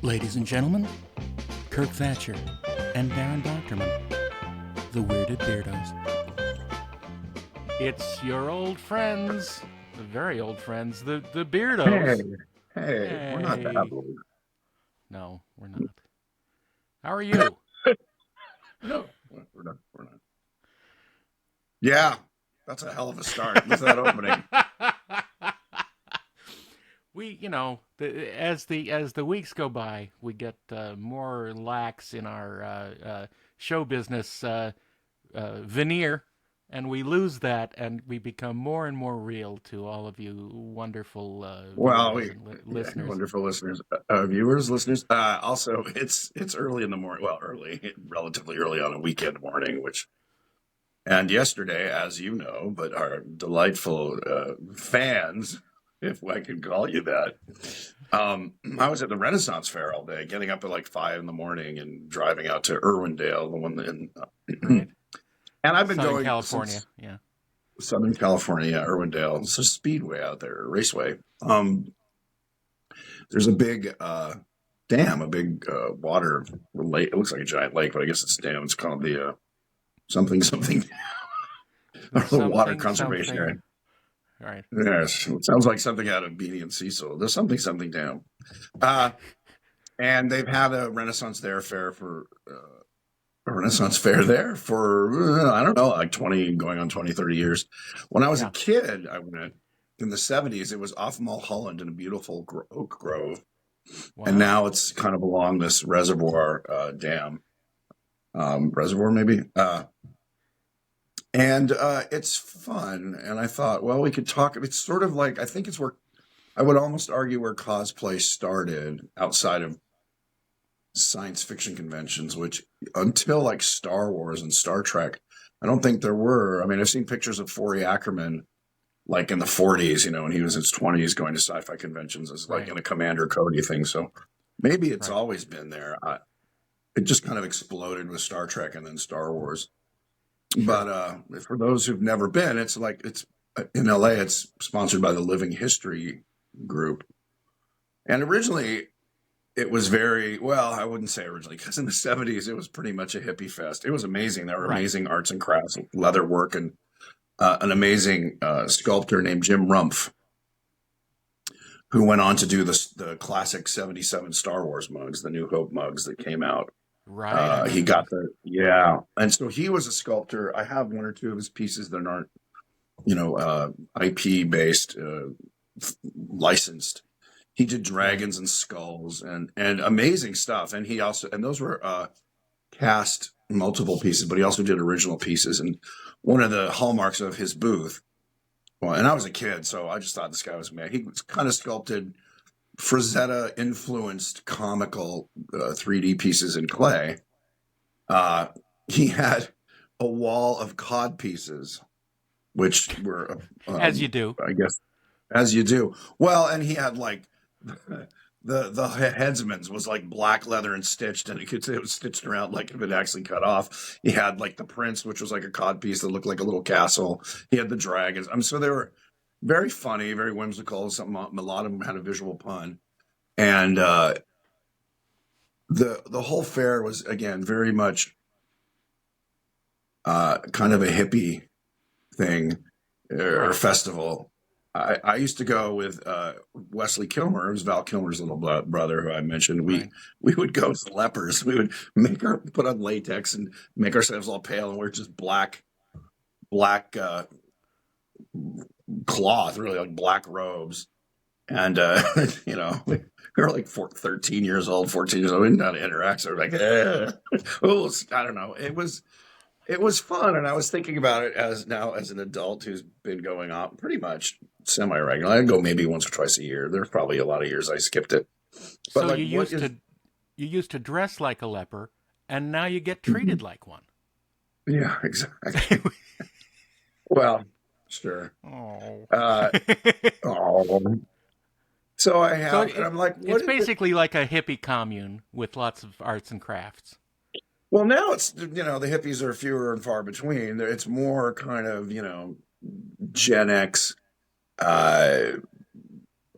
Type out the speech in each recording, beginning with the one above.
Ladies and gentlemen, Kirk Thatcher and Darren Doctorman, the Weirded Beardos. It's your old friends, the very old friends, the Beardos. Hey, we're not that old. No, we're not. How are you? No, we're not. Yeah, that's a hell of a start with that opening. We, as the weeks go by, we get more lax in our show business veneer, and we lose that, and we become more and more real to all of you wonderful listeners. Wonderful listeners, viewers, listeners. Also, it's early in the morning. Well, relatively early on a weekend morning, and yesterday, as you know, but our delightful fans, if I can call you that. I was at the Renaissance Fair all day, getting up at like 5 in the morning and driving out to Irwindale, the one in, right. And I've been Southern going California, Southern California, Irwindale. It's a speedway out there, raceway. There's a big dam, a big water lake. It looks like a giant lake, but I guess it's a dam. It's called the something the water conservation area. Right. Yes, it sounds like something out of Beanie and Cecil. There's something down. And they've had a Renaissance Fair for I don't know, like 20, going on 20, 30 years. When I was a kid, I went in the 70s. It was off Mulholland in a beautiful oak grove. Wow. And now it's kind of along this reservoir dam. Reservoir, maybe? And it's fun. And I thought, well, we could talk. It's sort of like, I think it's where, I would almost argue where cosplay started outside of science fiction conventions, which until like Star Wars and Star Trek, I don't think there were. I mean, I've seen pictures of Forey Ackerman like in the 40s, when he was in his 20s going to sci-fi conventions as like in a Commander Cody thing. So maybe it's always been there. It just kind of exploded with Star Trek and then Star Wars. Sure. But for those who've never been, it's in LA, it's sponsored by the Living History group. And originally it was I wouldn't say originally, because in the 70s, it was pretty much a hippie fest. It was amazing. There were amazing arts and crafts, leather work, and an amazing sculptor named Jim Rumpf, who went on to do the classic 77 Star Wars mugs, the New Hope mugs that came out. Right. He got and so he was a sculptor. I have one or two of his pieces that aren't, IP based, licensed. He did dragons and skulls and amazing stuff. And those were cast multiple pieces, but he also did original pieces. And one of the hallmarks of his booth, and I was a kid, so I just thought this guy was mad. He was kind of sculpted Frazetta influenced comical 3D pieces in clay. He had a wall of cod pieces, which were as you do, I guess, as you do. Well, and he had like the headsman's was like black leather and stitched, and it was stitched around like if it actually cut off. He had like the prince, which was like a cod piece that looked like a little castle. He had the dragons. So they were very funny, very whimsical. A lot of them had a visual pun, and the whole fair was again very much kind of a hippie thing or festival. I used to go with Wesley Kilmer. It was Val Kilmer's little brother, who I mentioned. We would go as lepers. We would put on latex and make ourselves all pale and wear just black cloth, really like black robes. And, we were like 13 years old, 14 years old. We didn't know how to interact. So we're like, I don't know. It was fun. And I was thinking about it as an adult who's been going on pretty much semi-regular. I'd go maybe once or twice a year. There's probably a lot of years I skipped it. But so you used to dress like a leper, and now you get treated like one. Yeah, exactly. Well, sure. Oh. So I have, and I'm like, it's basically like a hippie commune with lots of arts and crafts. Well, now it's, the hippies are fewer and far between. It's more kind of, Gen X,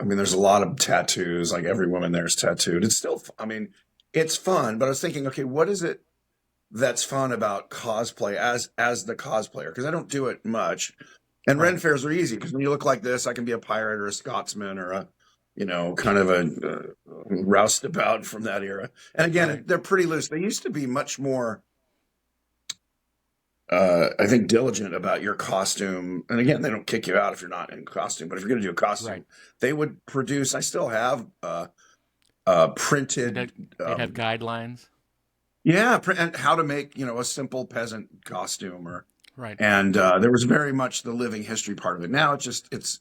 I mean, there's a lot of tattoos. Like every woman there is tattooed. It's still, I mean, it's fun. But I was thinking, okay, what is it that's fun about cosplay as the cosplayer? Because I don't do it much. And Ren Right. fairs are easy because when you look like this, I can be a pirate or a Scotsman or a, kind of a roustabout from that era. And again, Right. they're pretty loose. They used to be much more, I think, diligent about your costume. And again, they don't kick you out if you're not in costume. But if you're going to do a Right. costume, they would produce. I still have They'd have, printed, they'd have um, guidelines. yeah, and how to make a simple peasant costume or. Right. And there was very much the living history part of it. Now it's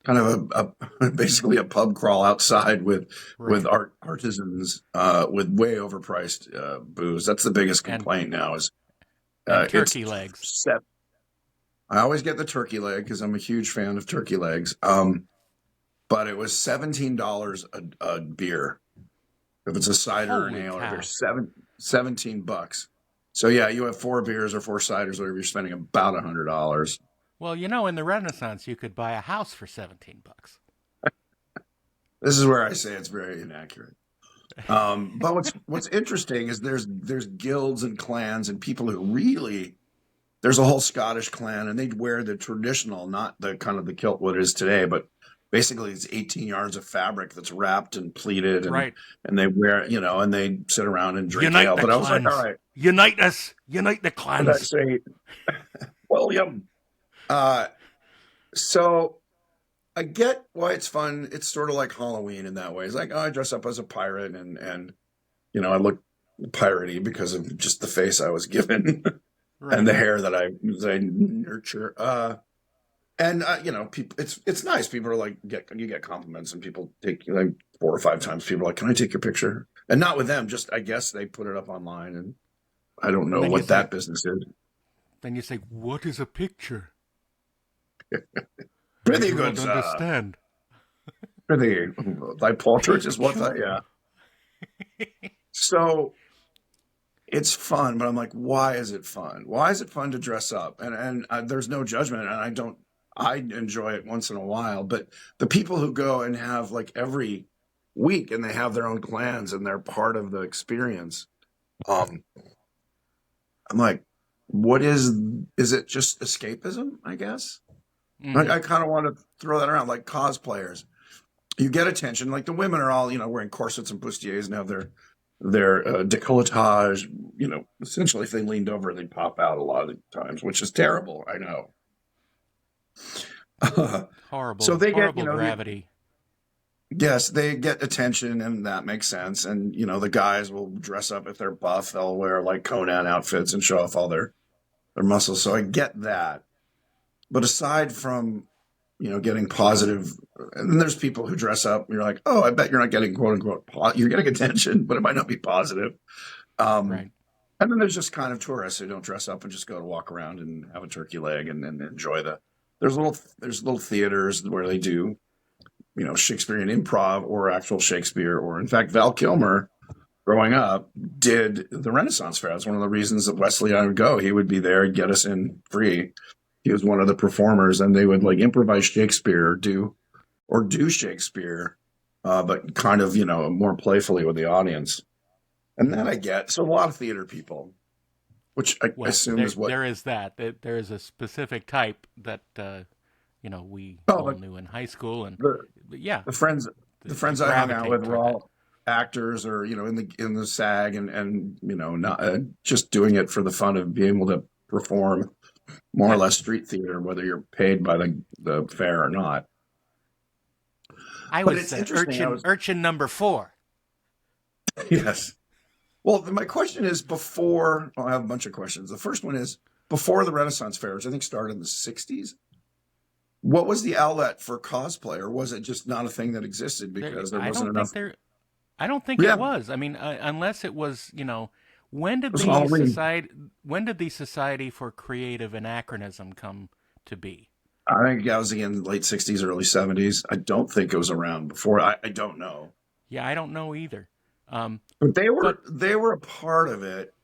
kind of basically a pub crawl outside with Right. artisans with way overpriced booze. That's the biggest And complaint now is and it's turkey legs. set. I always get the turkey leg because I'm a huge fan of turkey legs. But it was $17 a beer. If it's a cider or an Holy ale or beer, cow. 17 bucks. So yeah, you have 4 beers or 4 ciders, whatever. You're spending about $100. Well, in the Renaissance, you could buy a house for 17 bucks. This is where I say it's very inaccurate. But what's interesting is there's guilds and clans and people who really there's a whole Scottish clan and they'd wear the traditional, not the kind of the kilt what it is today, but basically it's 18 yards of fabric that's wrapped and pleated Right. and they wear and they sit around and drink Unite ale. the But I was like, all clans. right, Unite us. Unite the what did I clans. say? William. Uh, so I get why it's fun. It's sort of like Halloween in that way. It's like, oh, I dress up as a pirate and I look piratey because of just the face I was given and Right. the hair that I nurture. People, it's nice. People are like, you get compliments and people take you like 4 or 5 times. People are like, can I take your picture? And not with them, just I guess they put it up online and I don't And know then you what say, that business is. what is a picture? I Pretty do good, not sir. understand. Pretty, thy portrait is what I, Picture. yeah. So it's fun, but I'm like, why is it fun? Why is it fun to dress up? And there's no judgment, and I don't. I enjoy it once in a while, but the people who go and have like every week and they have their own clans and they're part of the experience. Um, I'm like, what is it just escapism? I guess Hmm. I kind of want to throw that around like cosplayers. You get attention. Like the women are all wearing corsets and bustiers and have their décolletage. Essentially, if they leaned over, they'd pop out a lot of the times, which is terrible. I know. So Horrible, they get, horrible gravity. yes, they get attention, and that makes sense. And the guys will dress up if they're buff; they'll wear like Conan outfits and show off all their muscles. So I get that. But aside from getting positive, and then there's people who dress up, and you're like, oh, I bet you're not getting quote unquote, you're getting attention, but it might not be positive. Um, Right. and then there's just kind of tourists who don't dress up and just go to walk around and have a turkey leg and enjoy there's little theaters where they do Shakespearean improv or actual Shakespeare, or in fact Val Kilmer growing up did the Renaissance Fair. That's one of the reasons that Wesley and I would go. He would be there, he'd get us in free. He was one of the performers, and they would like improvise Shakespeare or do Shakespeare, but kind of more playfully with the audience. And that I get. So a lot of theater people, which I Well, assume there is what. there is that. There is a specific type that we Oh, all but knew in high school, and the but yeah, the friends the they friends I hung out gravitate with were toward that. all actors or in the SAG and not just doing it for the fun of being able to perform more or Yeah, less street theater, whether you're paid by the fair or not. I But was it's interesting. urchin number 4. Yes. Well, my question is before. Well, I have a bunch of questions. The first one is before the Renaissance Fair, which I think started in the '60s. What was the outlet for cosplay, or was it just not a thing that existed because there I wasn't don't enough? think there. I don't think it Yeah, it was. I mean, unless it was, when did was the Halloween. society when did the Society for Creative Anachronism come to be? I think that was again late '60s, early '70s. I don't think it was around before. I don't know, Yeah, I don't know either. Um, but they were but they were a part of it.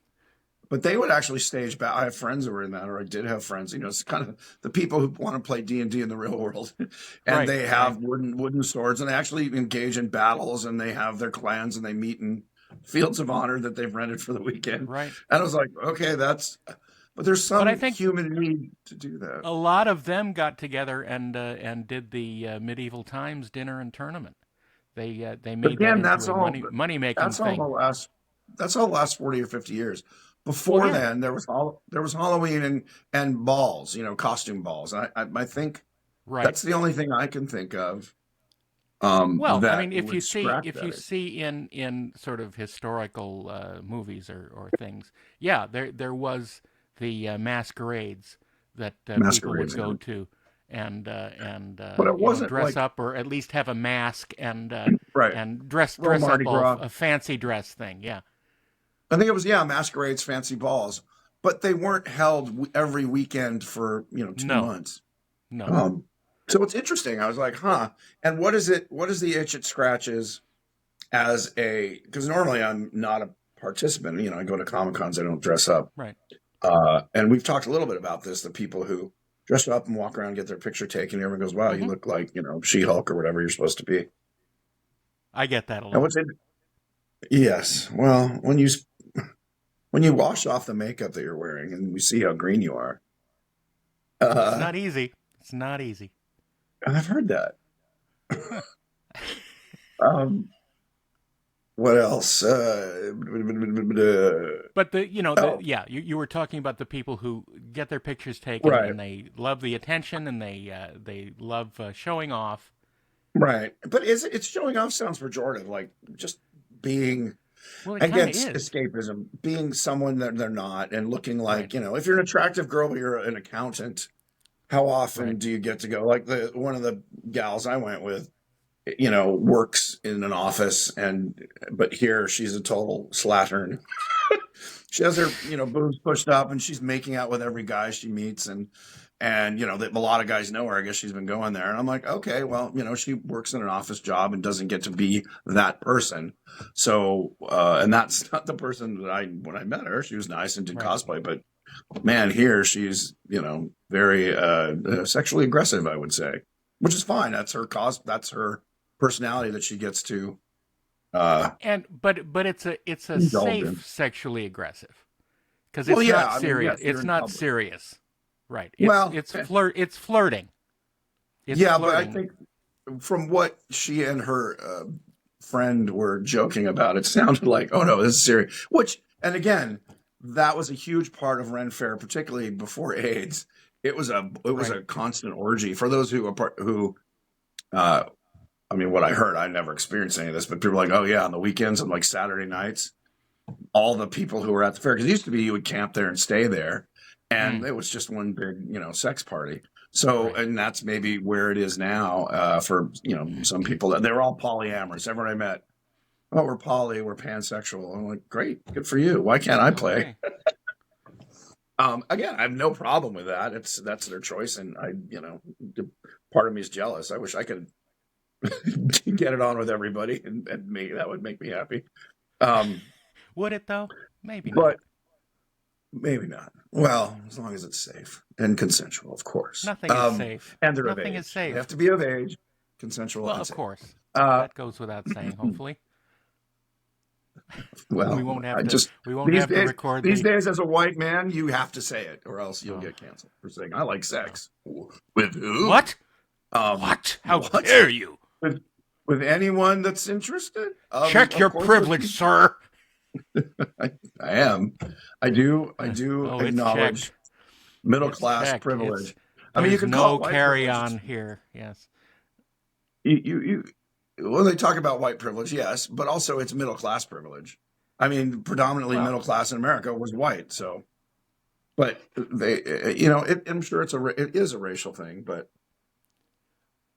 But they would actually stage battle. I have friends who were in that, or I did have friends. It's kind of the people who want to play D&D in the real world, and Right, they right, have wooden swords, and they actually engage in battles, and they have their clans, and they meet in fields of honor that they've rented for the weekend. right. And I was like, okay, but there's But I some think human need to do that. a lot of them got together and did the medieval times dinner and tournament. They But made that again, into a money making that's all thing. the last 40 or 50 years. Well, Before yeah, then, there was Halloween and balls, costume balls. I think right. that's the only thing I can think of Well, I that mean, would scratch if you that. see in sort of historical movies or things, yeah, there was the masquerades that people would Masquerades, go yeah. to, and But it wasn't dress like up or at least have a mask right. and Well, dress up Mardi all Gras. a fancy dress thing. Yeah, I think it was masquerades, fancy balls, but they weren't held every weekend for 2 no, months. no, Um, so it's interesting. I was like, huh. And what is it? What is the itch it scratches as because normally I'm not a participant. I go to Comic Cons, I don't dress up. right. And we've talked a little bit about this, the people who dress up and walk around and get their picture taken. And everyone goes, wow, you Hmm. look like, She-Hulk or whatever you're supposed to be. I get that a And lot. what's it? Yes. Well, when you wash off the makeup that you're wearing and we see how green you are, It's uh, not easy. It's not easy. I've heard that. Um, what else? But Oh, yeah, you were talking about the people who get their pictures taken right. and they love the attention and they love showing off. Right. But it's showing off sounds pejorative, like just being Well, it kind of against is. escapism, being someone that they're not and looking Right, like, if you're an attractive girl, but you're an accountant, how often right, do you get to go? Like one of the gals I went with, works in an office but here she's a total slattern. She has her, boobs pushed up and she's making out with every guy she meets and a lot of guys know her. I guess she's been going there. And I'm like, okay, well, she works in an office job and doesn't get to be that person. So and that's not the person that when I met her, she was nice and did right, cosplay, but man, here she's, very sexually aggressive, I would say. Which is fine. That's her personality that she gets to and but it's a indulge in. safe sexually aggressive because Well, it's yeah, not I mean, serious. yes, you're It's in not public. serious. Right. Well, It's flirting. It's yeah, but I flirting. think from what she and her friend were joking about, it sounded like, oh no, this is serious. And again, that was a huge part of Ren Fair, particularly before AIDS. It was a Right. constant orgy for those uh, I mean, what I heard, I never experienced any of this, but people were like, oh yeah, on the weekends and like Saturday nights, all the people who were at the fair, because it used to be you would camp there and stay there, and Mm, it was just one big, sex party. So, right. and that's maybe where it is now for some people. They were all polyamorous. Everyone I met, oh, we're poly, we're pansexual. I'm like, great, good for you. Why can't I play? Okay. Again, I have no problem with that. That's their choice, and part of me is jealous. I wish I could get it on with everybody, and that would make me happy. Um, Would it though? Maybe not. but maybe not. Well, as long as it's safe and consensual, of course. Nothing is safe. And they're of Nothing is age. They have safe. to be of age, consensual, Well, and of safe. course. Uh, That goes without saying, hopefully. We well, won't have I to just we won't have to record these the days, as a white man, you have to say it, or else you'll oh, get canceled for saying I like oh. sex with who? What? Um, What? How what dare you? with, with anyone that's interested? Check Of your course, privilege, sir. I am. I do Oh, it's acknowledge checked. middle It's class checked. privilege. I mean, you There's can call no it white carry privilege. on here. Yes. You when they talk about white privilege, yes, but also it's middle class privilege. I mean, predominantly Well, middle class in America was white, so. But I'm sure it is a racial thing. But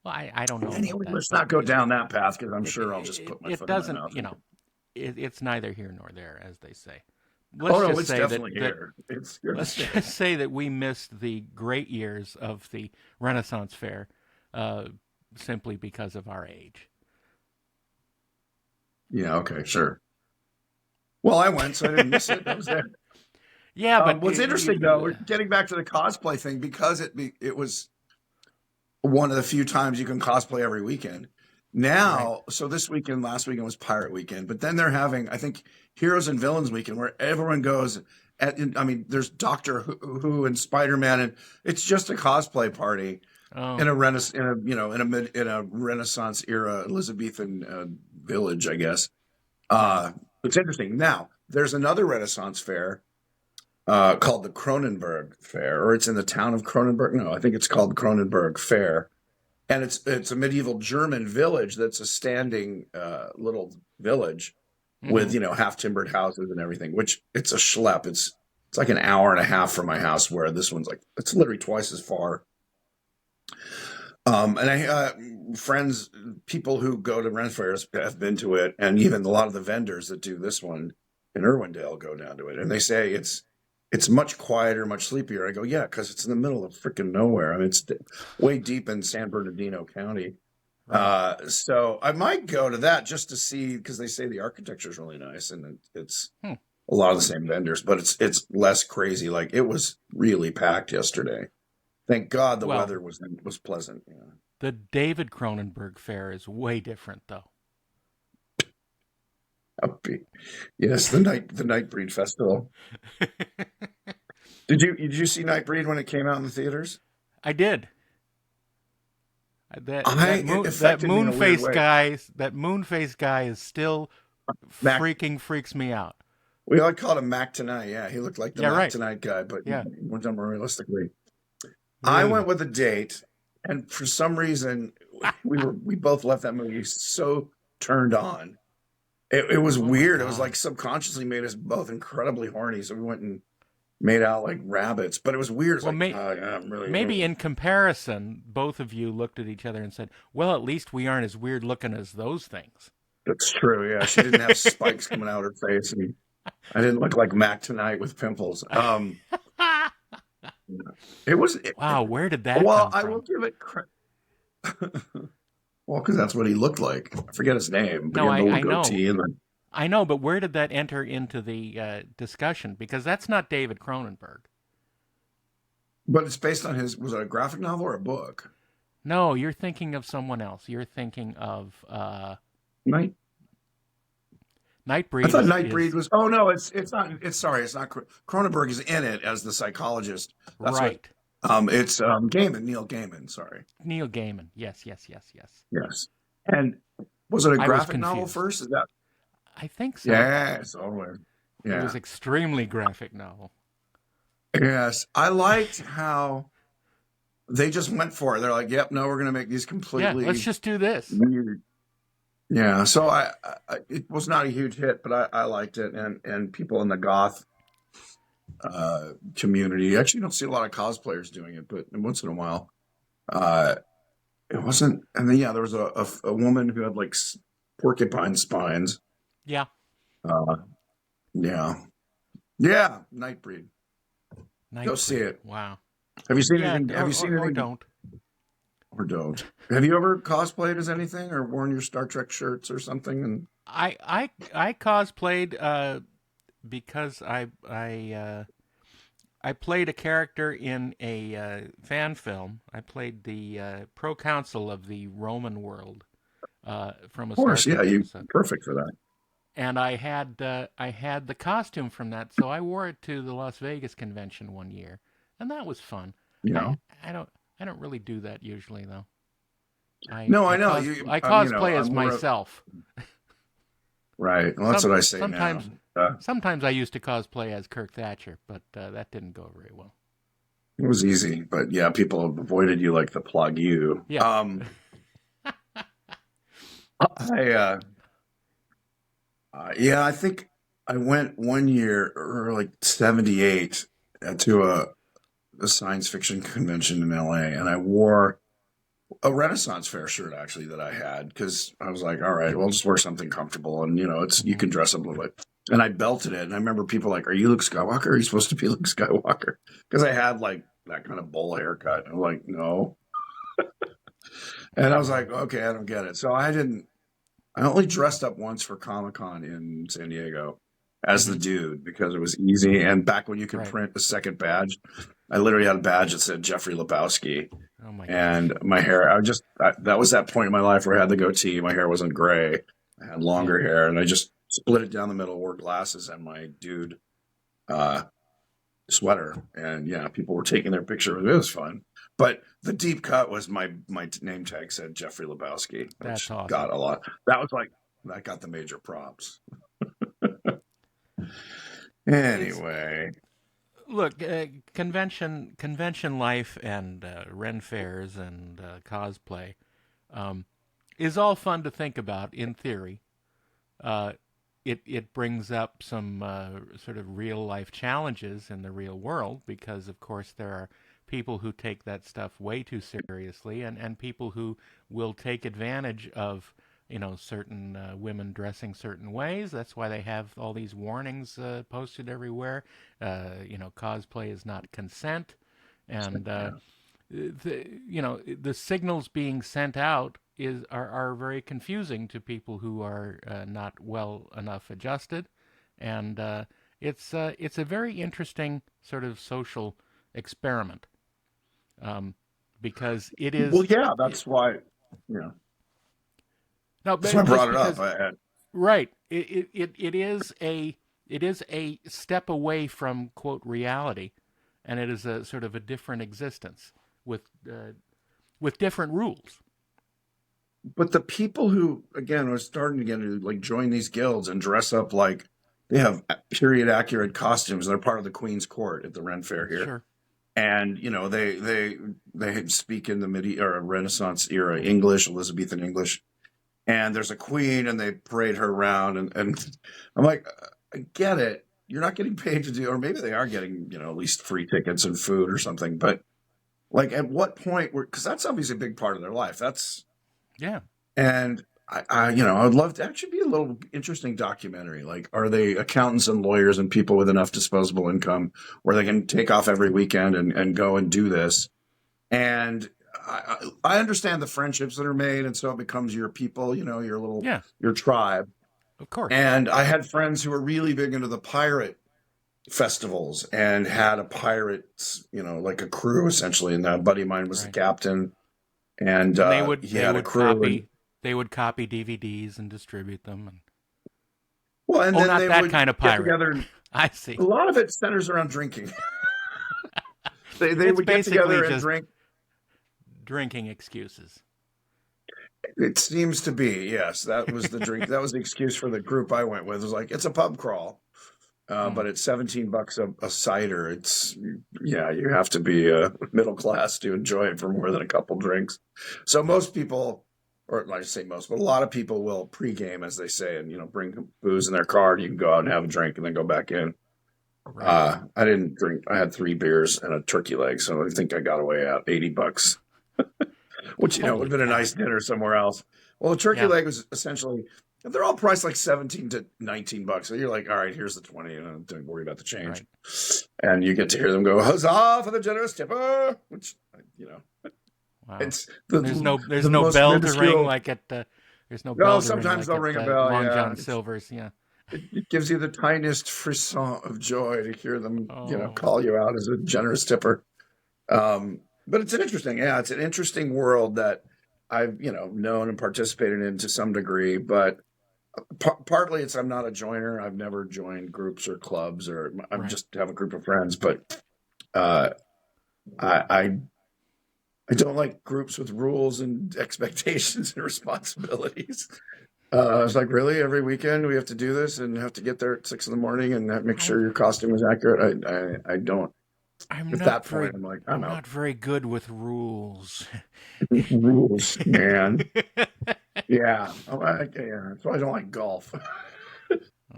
I don't know about anyway, that, let's but not go down that path because I'm it sure I'll just it, put my it foot in my doesn't. mouth. It's neither here nor there, as they say. Oh Let's no, just it's say definitely here. It's here to let's stay. just say that we missed the great years of the Renaissance Fair uh, simply because of our age. Yeah. Okay. Sure. Well, I went, so I didn't miss it. I was there. Yeah, but What's interesting though, we're getting back to the cosplay thing because it was one of the few times you can cosplay every weekend. right. Now, so this weekend, last weekend was Pirate Weekend, but then they're having, I think, Heroes and Villains Weekend where everyone goes. I mean, there's Doctor Who and Spider Man, and it's just a cosplay party Oh, in a Renaissance, in a Renaissance era Elizabethan village, I guess. yeah. It's interesting. Now, there's another Renaissance fair called the Kronenberg Fair, or it's in the town of Kronenberg. No, I think it's called Kronenberg Fair, and it's a medieval German village that's a standing little village Mm-hmm. with half timbered houses and everything. Which it's a schlep. It's like an hour and a half from my house, where this one's like it's literally twice as far. And I friends, people who go to rent fairs have been to it, and even a lot of the vendors that do this one in Irwindale go down to it, and they say it's much quieter, much sleepier. I go, yeah, because it's in the middle of freaking nowhere. I mean, it's way deep in San Bernardino County. Right. So I might go to that just to see because they say the architecture is really nice, and it's Hmm. a lot of the same vendors, but it's less crazy. Like it was really packed yesterday. Thank God the Well, weather was pleasant. Yeah. the David Cronenberg Fair is way different, though. Upbeat. Yes, the Nightbreed Festival. Did you see Nightbreed when it came out in the theaters? I did. It affected me in a weird way. That moon face guy is still Mac, freaks me out. we all called him Mac Tonight. Yeah, he looked like the Yeah, Mac right. Tonight guy, but Yeah. more done more realistically. I Ugh. went with a date, and for some reason, we both left that movie so turned on. It was Oh my weird. It was like god. subconsciously made us both incredibly horny. So we went and made out like rabbits. But it was weird. It's Well, like, oh yeah, I'm really. maybe in comparison, both of you looked at each other and said, "Well, at least we aren't as weird looking as those things." That's true. Yeah, she didn't have spikes coming out her face, and I didn't look like Mac Tonight with pimples. It was. Wow, where did that Well, come I will from? give it credit. Well, because that's what he looked like. I forget his name, but he No, had the little I know. goatee and the. I know, but where did that enter into the discussion? Because that's not David Cronenberg. But it's based on his. Was it a graphic novel or a book? No, you're thinking of someone else. You're thinking of Night. I Nightbreed thought is Nightbreed was. Oh no, it's not. It's sorry, it's not. Cronenberg is in it as the psychologist. That's what. right. It's Gaiman, Neil Gaiman. Sorry. Neil Gaiman. Yes, yes, yes, yes. Yes. And was it a I was graphic novel confused. first? Is that? I think so. Yes. Always. It was Yeah. extremely graphic novel. Yes. I liked how they just went for it. They're like, "Yep, no, we're going to make these Yeah, let's completely just do this. weird." Yeah. So it was not a huge hit, but I liked it, and people in the goth community. You actually don't see a lot of cosplayers doing it, but once in a while, uh, it wasn't. And then yeah, there was a woman who had like porcupine spines. Yeah, Uh, yeah, yeah, Nightbreed. Go see Nightbreed. it. Wow. Have you seen Yeah, anything? Have you seen or anything? don't. Or don't? Have you ever cosplayed as anything or worn your Star Trek shirts or something? And I cosplayed because I played a character in a fan film. I played the proconsul of the Roman world from a of Star course, yeah, Trek you episode, perfect for that. and I had the costume from that, so I wore it to the Las Vegas convention one year, and that was fun. You I know. I don't I don't really do that usually though. No, I know you. I You know, cosplay as I'm more myself. right. Well, that's what I say now. Sometimes Uh, sometimes I used to cosplay as Kirk Thatcher, but that didn't go very well. it was easy, but yeah, people avoided you like the plug you. Yeah. I yeah, I think I went one year or like '78 to a science fiction convention in LA, and I wore a Renaissance Fair shirt actually that I had because I was like, all right, well, I'll just wear something comfortable, and it's you Hmm. can dress up a little bit. And I belted it, and I remember people like, "Are you Luke Skywalker? Are you supposed to be Luke Skywalker?" Because I had like that kind of bowl haircut. I'm like, no, and I was like, okay, I don't get it. So I didn't. I only dressed up once for Comic Con in San Diego, as the Mm-hmm. dude because it was easy. And back when you could Right. print a second badge, I literally had a badge that said Jeffrey Lebowski. Oh my And gosh. my hair, that was that point in my life where I had the goatee. My hair wasn't gray. I had Yeah. longer hair, and I just split it down the middle, wore glasses, and my dude uh, sweater. And yeah, people were taking their picture. It was fun. But the deep cut was my name tag said Jeffrey Lebowski, That's which awesome. got a lot. That was like that got the major props. It's Anyway, look, convention life and Ren fairs and cosplay um, is all fun to think about in theory. Uh, it brings up some sort of real life challenges in the real world because, of course, there are people who take that stuff way too seriously, and people who will take advantage of certain women dressing certain ways. That's why they have all these warnings posted everywhere. Cosplay is not consent, and yeah. the signals being sent out are very confusing to people who are not well enough adjusted, and it's a very interesting sort of social experiment um, because it Well, is yeah, it, that's why. Yeah, no, that's why I but brought just it up. because right it is a step away from quote reality, and it is a sort of a different existence with uh, with different rules. but the people who, again, are starting to get to like join these guilds and dress up like they have period accurate costumes. They're part of the Queen's Court at the Ren Fair here, Sure. and they speak in the midi or Renaissance era English, Elizabethan English, and there's a queen, and they parade her around, and I'm like, I get it. You're not getting paid to do, or maybe they are getting, at least free tickets and food or something. But like, at what point? Because that's obviously a big part of their life. That's Yeah. and I would love to actually be a little interesting documentary. Like, are they accountants and lawyers and people with enough disposable income where they can take off every weekend and go and do this? And I understand the friendships that are made, and so it becomes your people, Yeah. your tribe. Of course. And I had friends who were really big into the pirate festivals and had a pirates, like a crew essentially. And a buddy of mine was the Right. captain, and And he had a crew. And they would copy DVDs and distribute them. And well, and oh, then not they that would kind of get pirate. together. And I a see. lot of it centers around drinking. They It's would get basically together and just drink. drinking excuses. It seems to be, yes. That was the drink. That was the excuse for the group I went with. It was like, it's a pub crawl, Hmm. but it's $17 a cider. Yeah, you have to be middle class to enjoy it for more than a couple drinks. So Yeah. most people, or I say most, but a lot of people will pregame, as they say, and bring booze in their car. And you can go out and have a drink and then go back in. Right. I didn't drink. I had 3 beers and a turkey leg, so I think I got away at $80, which would Holy have been a cow. nice dinner somewhere else. Well, the turkey Yeah. leg was essentially they're all priced like 17 to $19. So you're like, all right, here's the 20, and don't worry about the change. Right. And you get to hear them go, huzzah for the generous tipper, which Wow. it's There's the no most bell to ring minuscule. like at there's no No, bell to ring sometimes like they'll at ring a bell. Long Yeah, John Silver's. Yeah. it gives you the tiniest frisson of joy to hear them, Oh. call you out as a generous tipper. But it's an interesting world that I've, known and participated in to some degree, but partly it's I'm not a joiner. I've never joined groups or clubs, or I'm Right. just have a group of friends, but uh, I I don't like groups with rules and expectations and responsibilities. I was like, really? Every weekend we have to do this and have to get there at 6 in the morning and make I'm sure your costume is accurate. I don't. I'm At not that point, very I'm like, I'm I'm out. not very good with rules. Rules, man. Yeah. Yeah. That's why I don't like golf.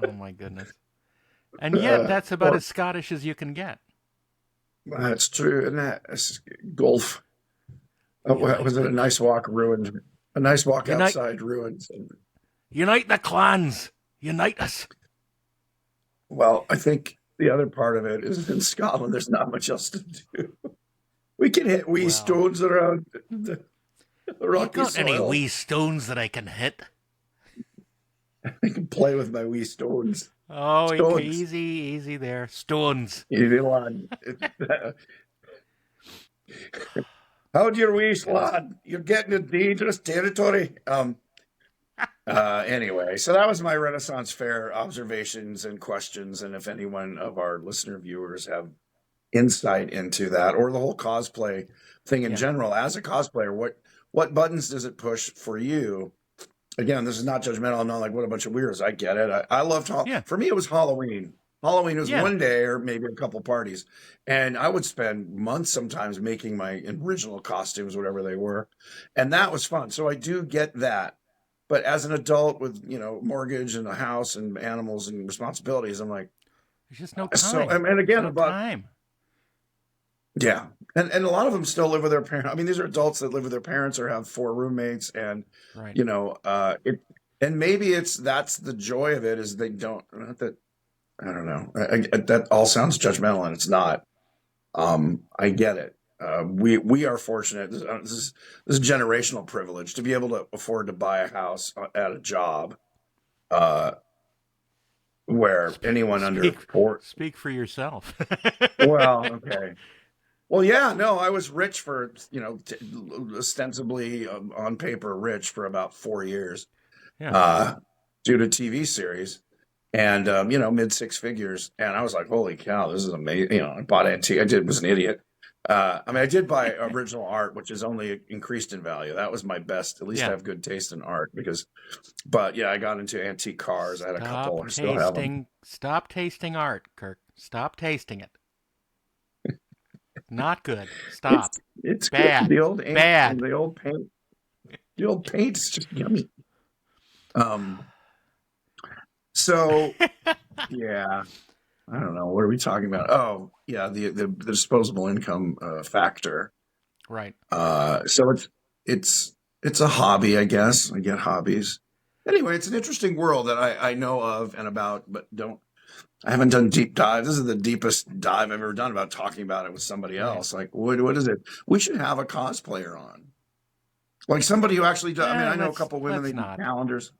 Oh my goodness. And yet that's about Or as Scottish as you can get. that's true. And golf. You like Was it the a nice walk ruined? A nice walk unite outside ruined. unite the clans. Unite us. Well, I think the other part of it is in Scotland, there's not much else to do. We can hit wee Well, stones around the you rocky got any soil. wee stones that I can hit? I can play with my wee stones. Oh, Stones. easy, easy there. Stones. Easy lad. How'd your wee Goodness. lad? You're getting into dangerous territory. Anyway, so that was my Renaissance Fair observations and questions. And if anyone of our listener viewers have insight into that or the whole cosplay thing in Yeah. general, as a cosplayer, what buttons does it push for you? Again, this is not judgmental. I'm not like, what a bunch of weirdos. I get it. I loved, Yeah. for me, it was Halloween. Halloween was Yeah. one day or maybe a couple parties. And I would spend months sometimes making my original costumes, whatever they were. And that was fun. So I do get that. But as an adult with, mortgage and a house and animals and responsibilities, I'm like, There's just no so, time. and There's again, no about, time. yeah. And a lot of them still live with their parents. I mean, these are adults that live with their parents or have four roommates. And, Right. and maybe that's the joy of it is they don't, not that, I don't know. That all sounds judgmental and it's not. I get it. We are fortunate. This is generational privilege to be able to afford to buy a house at a job, uh, where anyone under Speak four. speak for yourself. Well, okay. Well, yeah, no, I was rich for, ostensibly on paper rich for about 4 years, Yeah. uh, due to TV series and, mid six figures. And I was like, holy cow, this is amazing. I bought antique. Was an idiot. I mean, I did buy original art, which is only increased in value. That was my best. At least I Yeah. have good taste in art but yeah, I got into antique cars. I had a couple. I still have them. Stop tasting art, Kirk. Stop tasting it. Not good. It's Stop. it's good. Bad. The old ink and Bad. the old paint. The old paint is just yummy. Um, so yeah, I don't know. What are we talking about? Oh, yeah, the disposable income factor. Right. So it's a hobby, I guess. I get hobbies. Anyway, it's an interesting world that I know of and about, but I haven't done deep dive. This is the deepest dive I've ever done about talking about it with somebody Right. else. Like, what is it? We should have a cosplayer on. Like somebody who actually does. I mean, I know a couple of women, they Let's do not. calendars.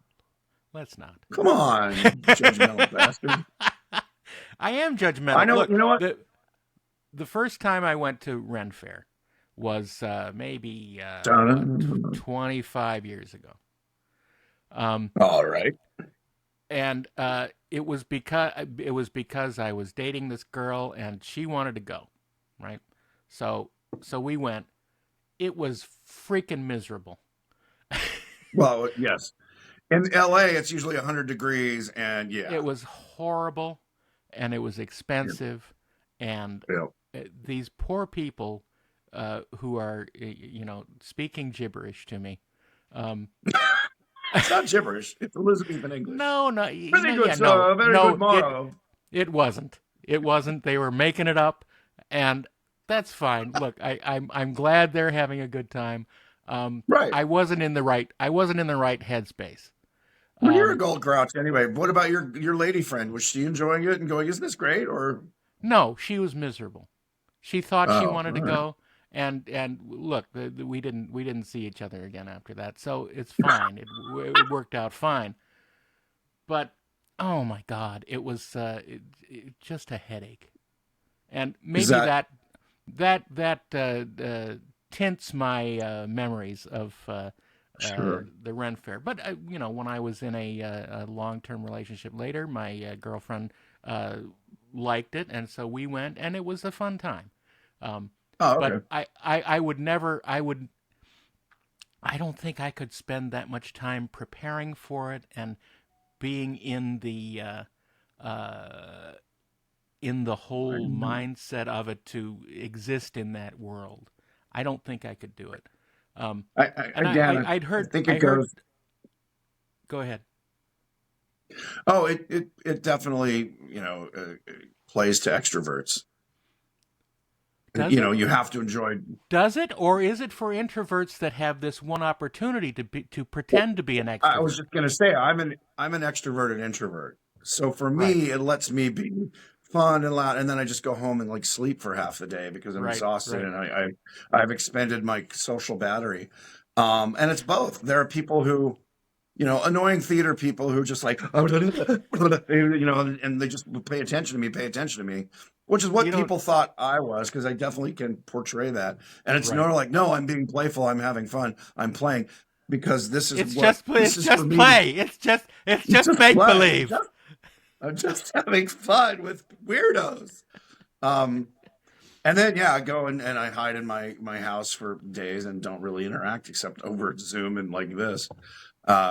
Let's not. Come on, judgmental bastard. I am I judgmental. know, Look, you know what? the first time I went to Ren Fair was maybe what Dun. 25 years ago. Um, All right. and it was because I was dating this girl and she wanted to go, right? So we went. It was freaking miserable. Well, yes. In LA, it's usually 100 degrees, and It yeah. was horrible, and it was Yeah. expensive, and Yeah. these poor people who are speaking gibberish to me. Um, It's not gibberish. It's Elizabethan English. no, no, Very good, yeah, no, sir. Very good no, it morrow. it wasn't. It wasn't. They were making it up, and that's fine. Look, I'm glad they're having a good time. Right. I wasn't in the right headspace. Well, you're a Um, gold grouch anyway. What about your lady friend? Was she enjoying it and going, isn't this great? Or, no, she was miserable. She thought she oh, wanted all to right. go, and look, we didn't see each other again after that, so it's fine. It worked out fine. But oh my God, it was just a headache, and Is maybe that that tints my memories of sure? the Ren Fair. But when I was in a long-term relationship later, my girlfriend uh, liked it, and so we went, and it was a fun time. Um, Oh, but okay. I would never, I don't think I could spend that much time preparing for it and being uh, in the I whole know. mindset of it to exist in that world. I don't think I could do it. And Again, I'd I heard, think I it heard. goes. Go ahead. Oh, it definitely plays to extroverts. Does it? You have to enjoy. Does it, or is it for introverts that have this one opportunity to Well, pretend to be an I was extrovert? just gonna say I'm an extroverted introvert. So for Right, me, it lets me be fun and loud, and then I just go home and like sleep for half the day because I'm right, exhausted right. and I've expended my social battery. And it's both. There are people who annoying theater people who just like, and they just pay attention to me, which is You what don't. people thought I was, because I definitely can portray that. And it's Right. not like, no, I'm being playful, I'm having fun, I'm playing, because this It's is for just me to, play. It's it's just just make play. believe. I'm just having fun with weirdos. Um, and then yeah, I go and I hide in my house for days and don't really interact except over Zoom and like this,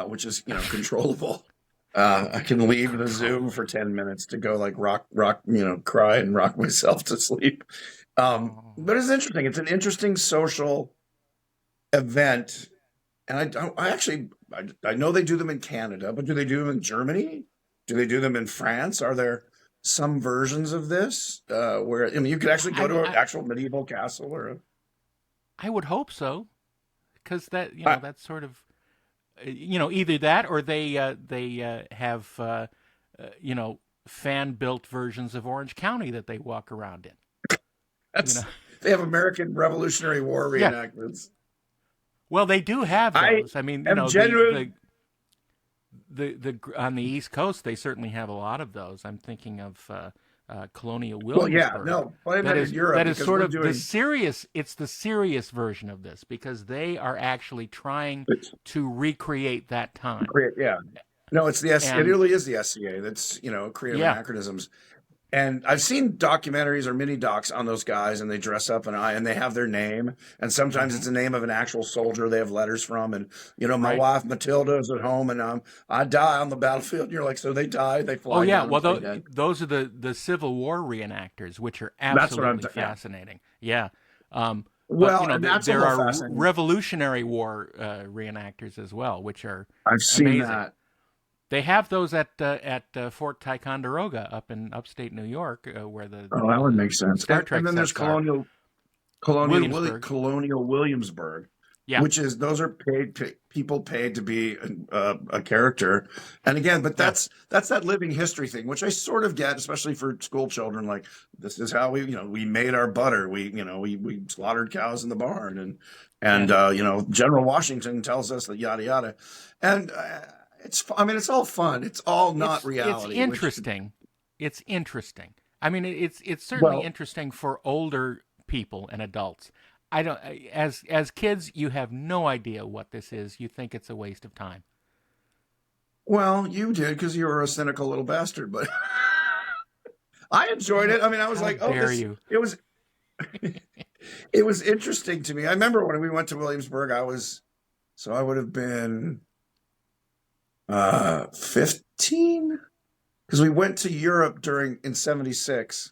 which is controllable. I can leave the Zoom for Controllable. 10 minutes to go like rock, cry and rock myself to sleep. Oh. But it's interesting. It's an interesting social event, and I know they do them in Canada, but do they do them in Germany? Do they do them in France? Are there some versions of this where you could actually go I, to an I actual medieval castle or I would hope so, because I, that's sort of either that or they have fan built versions of Orange County that they walk around in. You know. that's they have American Revolutionary War Yeah. reenactments. Well, they do have I those. I mean, am genuine. the on the East Coast, they certainly have a lot of those. I'm thinking of Colonial Well, yeah, Williamsburg. no, but I meant in Europe That is because sort we're of the doing. serious. It's the serious version of this because they are actually trying to recreate that time. Yeah, no, it's the it And really is the SCA that's creative yeah, anachronisms. And I've seen documentaries or mini docs on those guys, and they dress up and they have their name, and sometimes it's hmm the name of an actual soldier they have letters from, and my right. wife Matilda is at home, and I die on the battlefield. And you're like, so they die, they Oh fly yeah, down and well play dead. those are the Civil War reenactors, which are That's what I'm. absolutely Yeah. fascinating. Yeah, but Well, and that's a there little are fascinating. Revolutionary War reenactors as well, which are I've seen amazing. that. They have those at Fort Ticonderoga up in upstate New York, where Oh, that would make sense. Star And Trek then there's sets are. Williamsburg. Colonial Williamsburg, Yeah, which is those are people paid to be a character. And again, but yeah, that's that living history thing, which I sort of get, especially for school children. Like, this is how we made our butter. We slaughtered cows in the barn, yeah. General Washington tells us that yada yada, and it's all fun. It's all not It's reality. Which, interesting. It's interesting. I mean, it's certainly well, interesting for older people and adults. I don't as kids, you have no idea what this is. You think it's a waste of time. you did because you were a cynical little bastard, but I enjoyed How it. I mean, I was how like, oh, dare you? it was interesting to me. I remember when we went to Williamsburg, I would have been 15 because we went to Europe in 76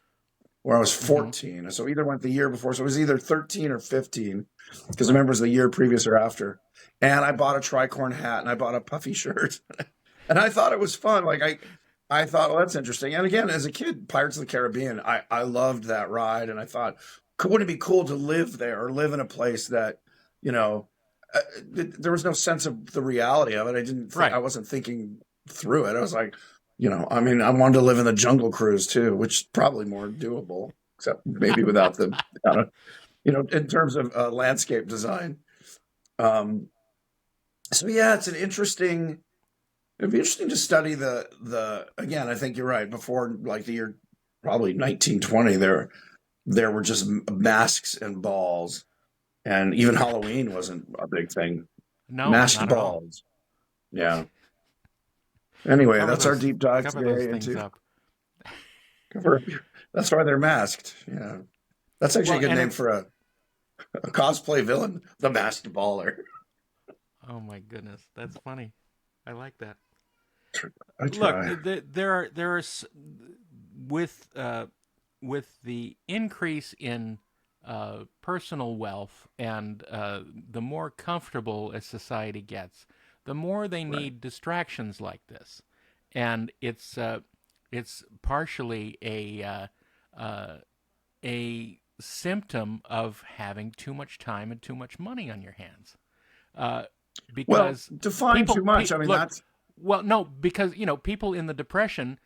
where I was hmm 14. So either went the year before, so it was either 13 or 15 because I remember it was the year previous or after. And I bought a tricorn hat and I bought a puffy shirt. And I thought it was fun. Like I thought, well, that's interesting. And again, as a kid, Pirates of the Caribbean, I loved that ride, and I thought, wouldn't it be cool to live there or live in a place that, you know, there was no sense of the reality of it. I Right. wasn't thinking through it. I was like, I mean, I wanted to live in the Jungle Cruise too, which is probably more doable, except maybe without the, in terms of landscape design. Um, so yeah, it'd be interesting to study the again. I think you're right. Before like the year probably 1920, there were just masks and balls, and even Halloween wasn't a big thing. No, Masked not at all. balls. Yeah. Anyway, Cover that's our those deep dive cover those today things into up. cover. That's why they're masked. Yeah. That's actually a Well, good and name it's for a cosplay villain, the masked baller. oh my goodness, that's funny. I like that. I Look, try. there are with with the increase in personal wealth and the more comfortable a society gets, the more they Right. need distractions like this, and it's partially a symptom of having too much time and too much money on your hands. Uh, Well, because define too much. I mean, look, that's well, no, because people in the depression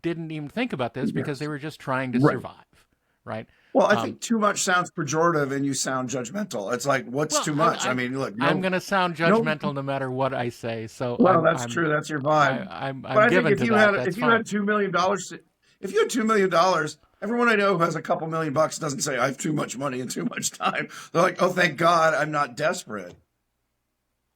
didn't even think about this because they yes. were just trying to Right. survive, right? Well, I Um, think too much sounds pejorative and you sound judgmental. It's like, what's well, too much? I mean, look, I'm no, going to sound no. judgmental no matter what I say, so Well, that's true. That's your vibe. But I'm I think given to that. if That's you fine. had $2 million, if you had $2 million, everyone I know who has a couple $1 million doesn't say I have too much money and too much time. They're like, oh, thank God, I'm not desperate.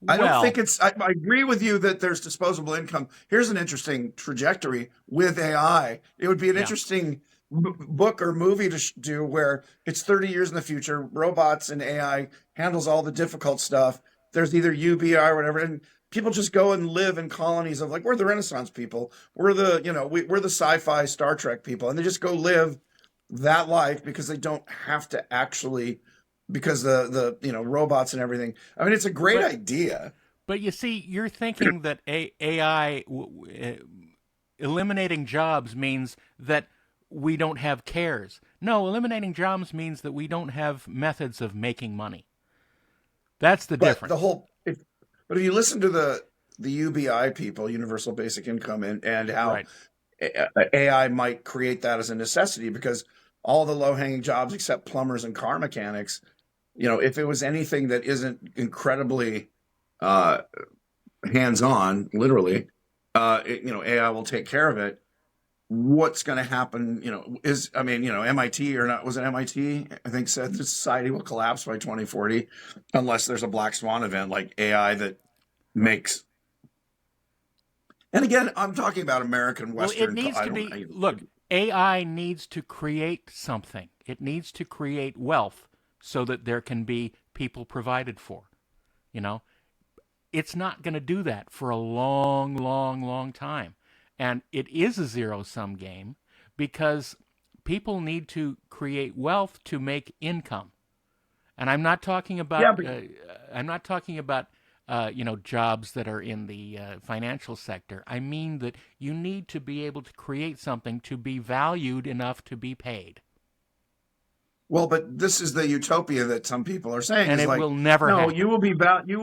I don't think Well, it's. I agree with you that there's disposable income. Here's an interesting trajectory with AI. It would be an yeah, interesting book or movie to do where it's 30 years in the future, robots and AI handles all the difficult stuff. There's either UBI or whatever, and people just go and live in colonies of like we're the Renaissance people, we're the we're the sci-fi Star Trek people, and they just go live that life because they don't have to actually because the robots and everything. I mean, it's a great but idea. you see, you're thinking that AI eliminating jobs means that we don't have cares. No, eliminating jobs means that we don't have methods of making money. That's the But the difference, whole, but if you listen to the UBI people, Universal Basic Income, and how right? AI might create that as a necessity because all the low hanging jobs except plumbers and car mechanics, if it was anything that isn't incredibly uh, hands on, literally, AI will take care of it. What's going to happen, is, I mean, MIT or not, was it MIT? I think said the society will collapse by 2040 unless there's a black swan event like AI that makes, and again, I'm talking about American Well, it Western, needs I to don't, be. Look, AI needs to create something. It needs to create wealth so that there can be people provided for. You know, it's not going to do that for a long, long, long time. And it is a zero sum game because people need to create wealth to make income. And yeah, but I'm not talking about jobs that are in the financial sector. I mean that you need to be able to create something to be valued enough to be paid, well, but this is the utopia that some people are saying and is it like, will never no, happen. you will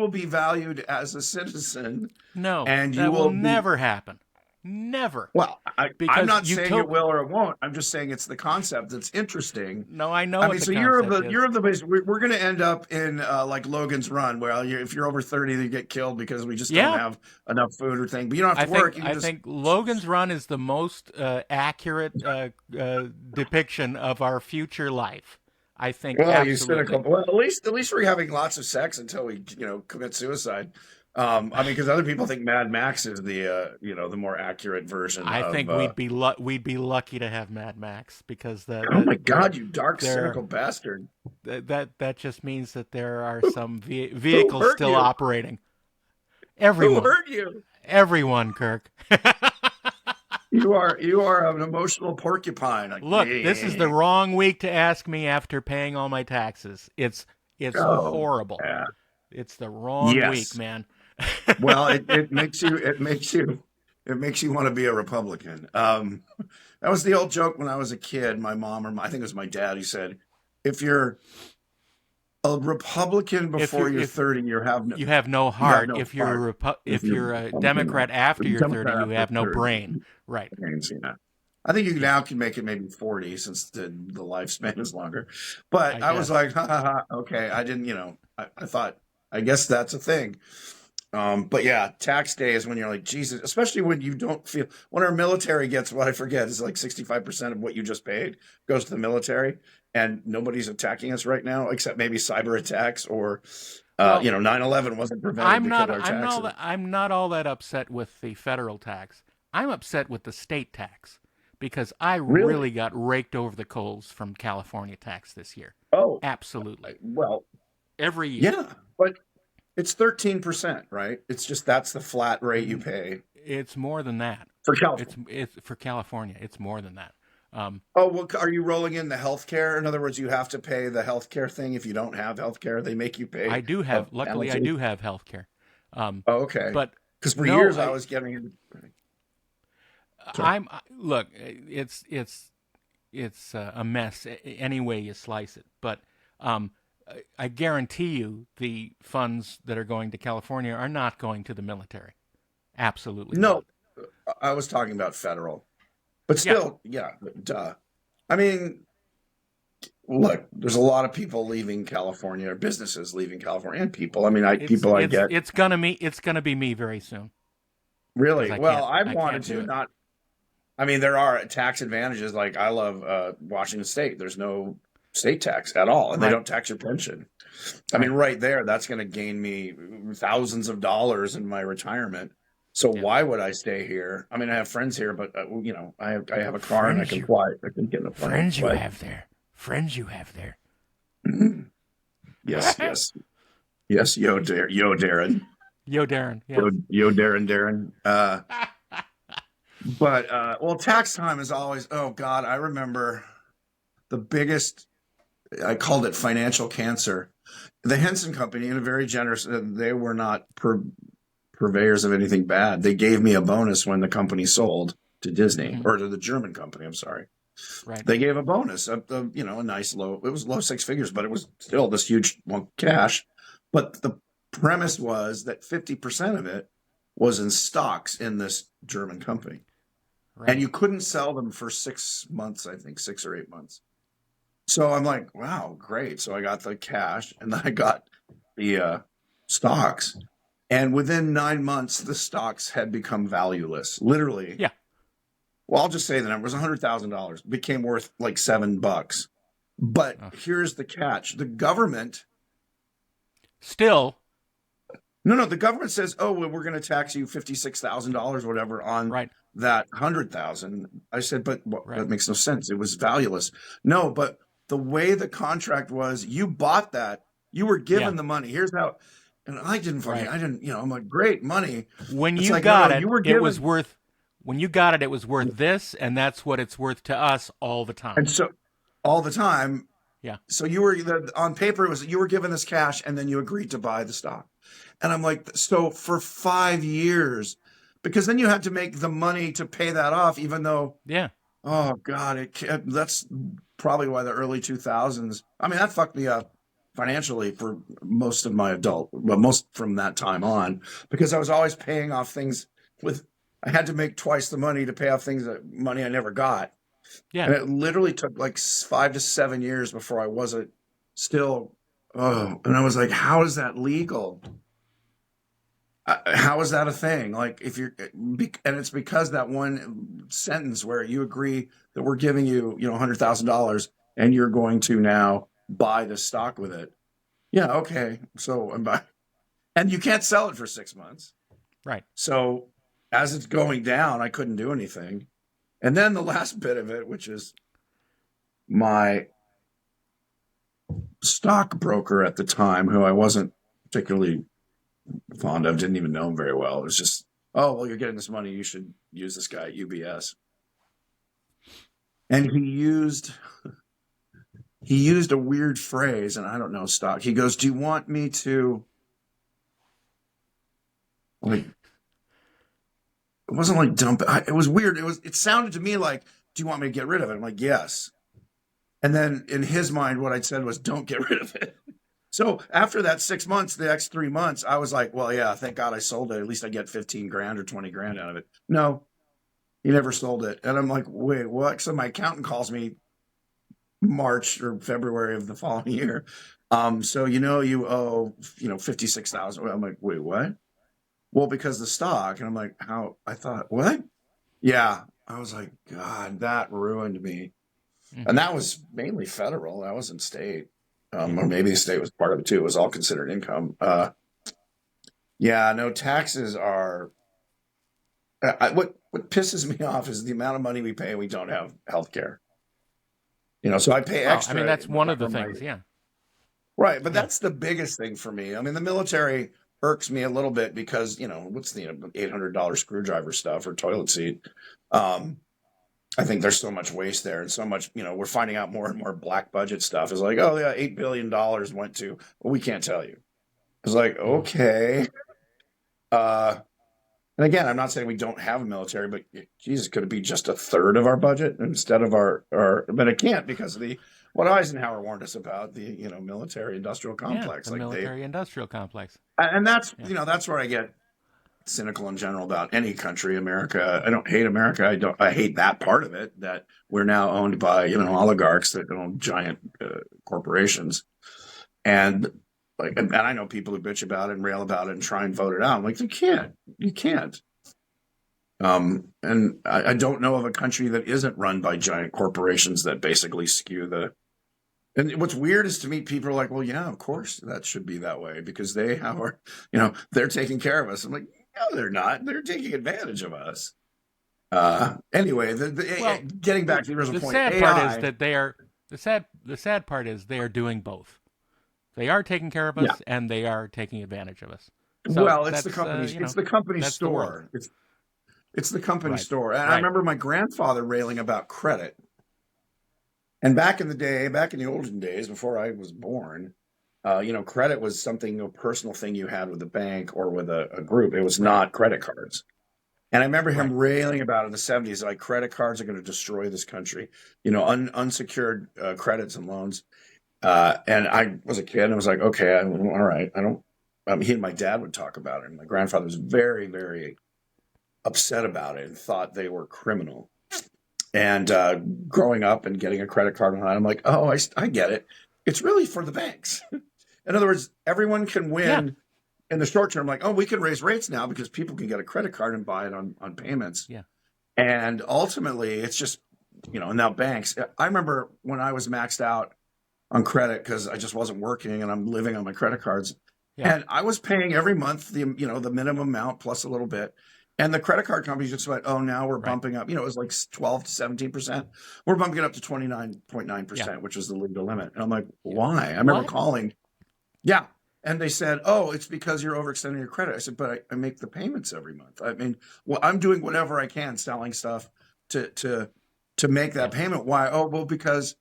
be valued as a citizen, No, and you that will will be. never happen. Never, Well, I'm because not saying it will or it won't. I'm just saying it's the concept that's interesting. No, I know I what mean, the so concept is. you're of the base. We're going to end up in like Logan's Run, where if you're over 30, you get killed because we just don't Yeah, have enough food or thing. But you don't have to work. You can I just. think Logan's Run is the most accurate depiction of our future life. I think Well, you cynical. absolutely. Well, at least we're having lots of sex until we commit suicide. I mean, because other people think Mad Max is the more accurate version I of. think we'd be lucky to have Mad Max because Oh my God, you dark there cynical bastard! that just means that there are Who, some who vehicles hurt still you? operating. Who Everyone, hurt you? everyone, Kirk. You are an emotional porcupine. Like, Look, this is the yeah. wrong week to ask me after paying all my taxes. It's Oh, horrible. yeah. It's the wrong week, Yes. man. Well, it makes you want to be a Republican. That was the old joke when I was a kid. My mom I think it was my dad, who said, "If you're a Republican if before you're you're if 30, you have no you have heart, no heart. If if you're you're a Republican, Democrat after you're 30, Democrat you after have no 30, brain. Right. I think you Yeah. now can make it maybe 40 since the lifespan is longer. But I I was guess. like, ha, ha, ha, okay. I didn't, I thought, I guess that's a thing. But yeah, tax day is when you're like, Jesus, especially when you don't feel, when our military gets what I forget is like 65% of what you just paid goes to the military, and nobody's attacking us right now except maybe cyber attacks or, Well, 9/11 wasn't prevented because of our taxes. I'm not all that upset with the federal tax. I'm upset with the state tax because I Really? really got raked over the coals from California tax this year. Oh, Absolutely. well, Every year. yeah, but it's 13%, right? It's just that's the flat rate you pay It's more than that. for California. It's for California. It's more than that. Um, Oh, well, are you rolling in the health care? In other words, you have to pay the health care thing. If you don't have health care, they make you pay a luckily, I penalty. do have health care. Oh, okay. But Because for no, years I was getting. Sorry. look. It's a mess any way you slice it. But um, I guarantee you, the funds that are going to California are not going to the military. Absolutely No, not. I was talking about federal, but Yeah. still, yeah, duh. I mean, look, there's a lot of people leaving California, or businesses leaving California, and people. I mean, It's people I it's get it's gonna me. It's gonna be me very soon because really well. I've I wanted can't do to it. not. I mean, there are tax advantages. Like I love Washington State. There's no state tax at all, and they Right. don't tax your pension. I mean, Right. right there, that's going to gain me thousands of dollars in my retirement. So Yeah. why would I stay here? I mean, I have friends here, but I have a car and I Friends can you fly. I can get in a plane. friends you But have there. Friends you have there. yes, yes, yes. Yo, Darren, Yo, Darren. Yes. yo, Darren. But well, tax time is always. Oh God, I remember the biggest. I called it financial cancer. The Henson Company, in a very generous. They were not purveyors of anything bad. They gave me a bonus when the company sold to Disney, Hmm. or to the German company. I'm sorry. Right. They gave a bonus, a nice low. It was low six figures, but it was still this huge cash. But the premise was that 50% of it was in stocks in this German company, and Right. you couldn't sell them for 6 months. I think 6 or 8 months. So I'm like, wow, great. So I got the cash, and then I got the stocks. And within 9 months, the stocks had become valueless. Literally. Yeah. Well, I'll just say the number was $100,000. Became worth like $7. But Uh, here's the catch: the government. Still. No, the government says, "Oh, well, we're going to tax you $56,000, whatever, on Right. that 100,000." I said, "But Right. that makes no sense. It was valueless." No, but the way the contract was, you bought that. You were Yeah. given the money. Here's how. And I didn't fucking. Right. I didn't. I'm like, great money. When It's you like, no, got you it, were it was given. worth. When you got it, it was worth this, and that's what it's worth to us all the And time. so all the time, Yeah. so you were on paper it was you were given this cash and then you agreed to buy the stock. And I'm like, so for 5 years, because then you had to make the money to pay that off, even though, Yeah. oh God, that's probably why the early 2000s. I mean, that fucked me up financially for most of my well, most from that time on, because I was always paying off things with. I had to make twice the money to pay off money I never got. Yeah. And it literally took like 5 to 7 years before I wasn't still. Oh, and I was like, how is that legal? How is that a thing? Like, if you're, and it's because that one sentence where you agree that we're giving you, $100,000 and you're going to now buy the stock with it. Yeah, okay. So I'm buying, and you can't sell it for 6 months. Right. So as it's going down, I couldn't do anything. And then the last bit of it, which is my stockbroker at the time, who I wasn't particularly fond of, didn't even know him very well. It was just, oh, well, you're getting this money. You should use this guy at UBS. And he used a weird phrase, and I don't know stock. He goes, "Do you want me to like?" It wasn't like dump it. It was weird. It sounded to me like, "Do you want me to get rid of it?" I'm like, "Yes." And then in his mind, what I'd said was, "Don't get rid of it." So after that 6 months, the next 3 months, I was like, well, yeah, thank God I sold it. At least I get 15 grand or 20 grand out of it. No, he never sold it. And I'm like, wait, what? So my accountant calls me March or February of the following year. So you owe, 56,000. I'm like, wait, what? Well, because the stock. And I'm like, how? I thought, what? Yeah. I was like, God, that ruined me. And Hmm. that was mainly federal. That wasn't state. Yeah. Or maybe the state was part of it too. It was all considered income. Yeah, no, taxes are. What pisses me off is the amount of money we pay. We don't have health care. So I pay Well, I mean, extra that's to one of the cover my. things. Yeah. Right, but Yeah. that's the biggest thing for me. I mean, the military irks me a little bit because what's the $800 screwdriver stuff or toilet seat. Um, I think there's so much waste there and so much. We're finding out more and more black budget stuff is like, oh yeah, $8 billion went to. Well, we can't tell you. It's like, Hmm. okay. Uh, and again, I'm not saying we don't have a military, but Jesus, could it be just a third of our budget instead of our? But it can't because of what Eisenhower warned us about the military industrial Yeah. complex. The Like military industrial complex. and that's Yeah. that's where I get. cynical in general about any country. America, I don't hate America. I hate that part of it, that we're now owned by, Right. oligarchs that own giant corporations. And like, and I know people who bitch about it and rail about it and try and vote it out. I'm like, you can't. And I don't know of a country that isn't run by giant corporations that basically skew the. And what's weird is to meet people who are like, well, yeah, of course that should be that way because they have our, they're taking care of us. I'm like, no, they're not. They're taking advantage of us. Anyway, Well, getting back to the original the point, sad part is AI. that they are the sad part is they are doing both. They are taking care of Yeah. us, and they are taking advantage of us. So Well, that's it's the company that's the world. store. It's the company Right. store. And I Right. remember my grandfather railing about credit. And back in the day, back in the olden days, before I was born, credit was something, a personal thing you had with a bank or with a group. It was Right. not credit cards. And I remember him Right. railing about it in the 70s, like credit cards are going to destroy this country, unsecured credits and loans. And I was a kid and I was like, okay, all right. I don't, he and my dad would talk about it. And my grandfather was very, very upset about it and thought they were criminal. And growing up and getting a credit card and I'm like, oh, I get it. It's really for the banks. In other words, everyone can Yeah. win in the short term. Like, oh, we can raise rates now because people can get a credit card and buy it on payments. Yeah. And ultimately, it's just, now banks. I remember when I was maxed out on credit because I just wasn't working and I'm living on my credit cards. Yeah. And I was paying every month the minimum amount plus a little bit. And the credit card companies just went, oh, now we're Right. bumping up. It was like 12 to 17%. We're bumping it up to 29.9%, Yeah. which is the legal limit. And I'm like, Yeah. why? I remember What? calling. Yeah. And they said, oh, it's because you're overextending your credit. I said, but I make the payments every month. I mean, well, I'm doing whatever I can selling stuff to make that Yeah. payment. Why? Oh, well, because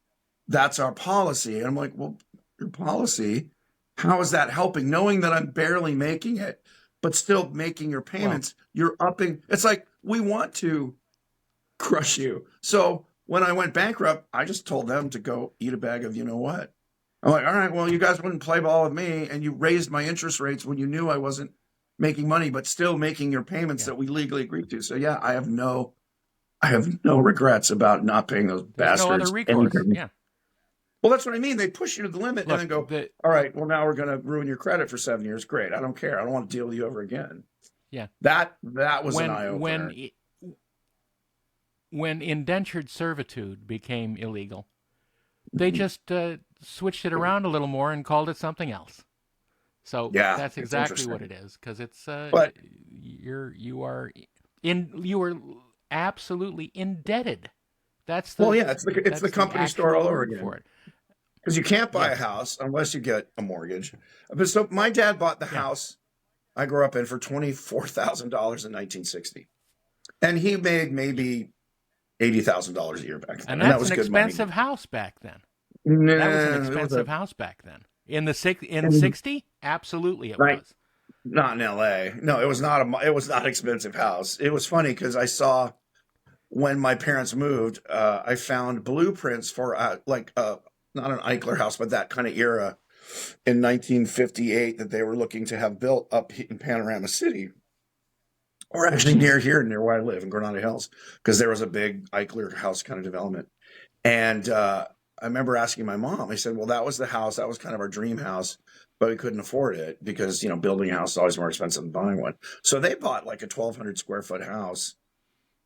that's our policy. And I'm like, well, your policy, how is that helping? Knowing that I'm barely making it, but still making your Well. payments, you're upping. It's like, we want to crush you. So when I went bankrupt, I just told them to go eat a bag of what. I'm like, all right, well, you guys wouldn't play ball with me and you raised my interest rates when you knew I wasn't making money, but still making your payments Yeah. that we legally agreed to. So yeah, I have no regrets about not paying those There's no other bastards recourse. anything. Yeah. Well, that's what I mean. They push you to the limit and Look. then go, all right, well, now we're going to ruin your credit for 7 years. Great. I don't care. I don't want to deal with you ever again. Yeah. That was an When eye opener. when indentured servitude became illegal, they just switched it around a little more and called it something else. So Yeah, that's it's exactly what interesting. it is, because it's But you are absolutely indebted. well, yeah, it's the That's the company store actual all over word again for it. because you can't buy Yeah. a house unless you get a mortgage. But so my dad bought the Yeah. house I grew up in for $24,000 in 1960, and he made maybe $80,000 a year back then, And and that that's was an good money. expensive house back then. That was an Nah, it was expensive house back then. In in 60, absolutely it night, was. not in L.A. No, it was not an expensive house. It was funny because I saw when my parents moved, I found blueprints for not an Eichler house, but that kind of era in 1958 that they were looking to have built up in Panorama City, or actually Mhm. near here, near where I live in Granada Hills, because there was a big Eichler house kind of development. And I remember asking my mom, I said, well, that was the house. That was kind of our dream house, but we couldn't afford it because, building a house is always more expensive than buying one. So they bought like a 1,200 square foot house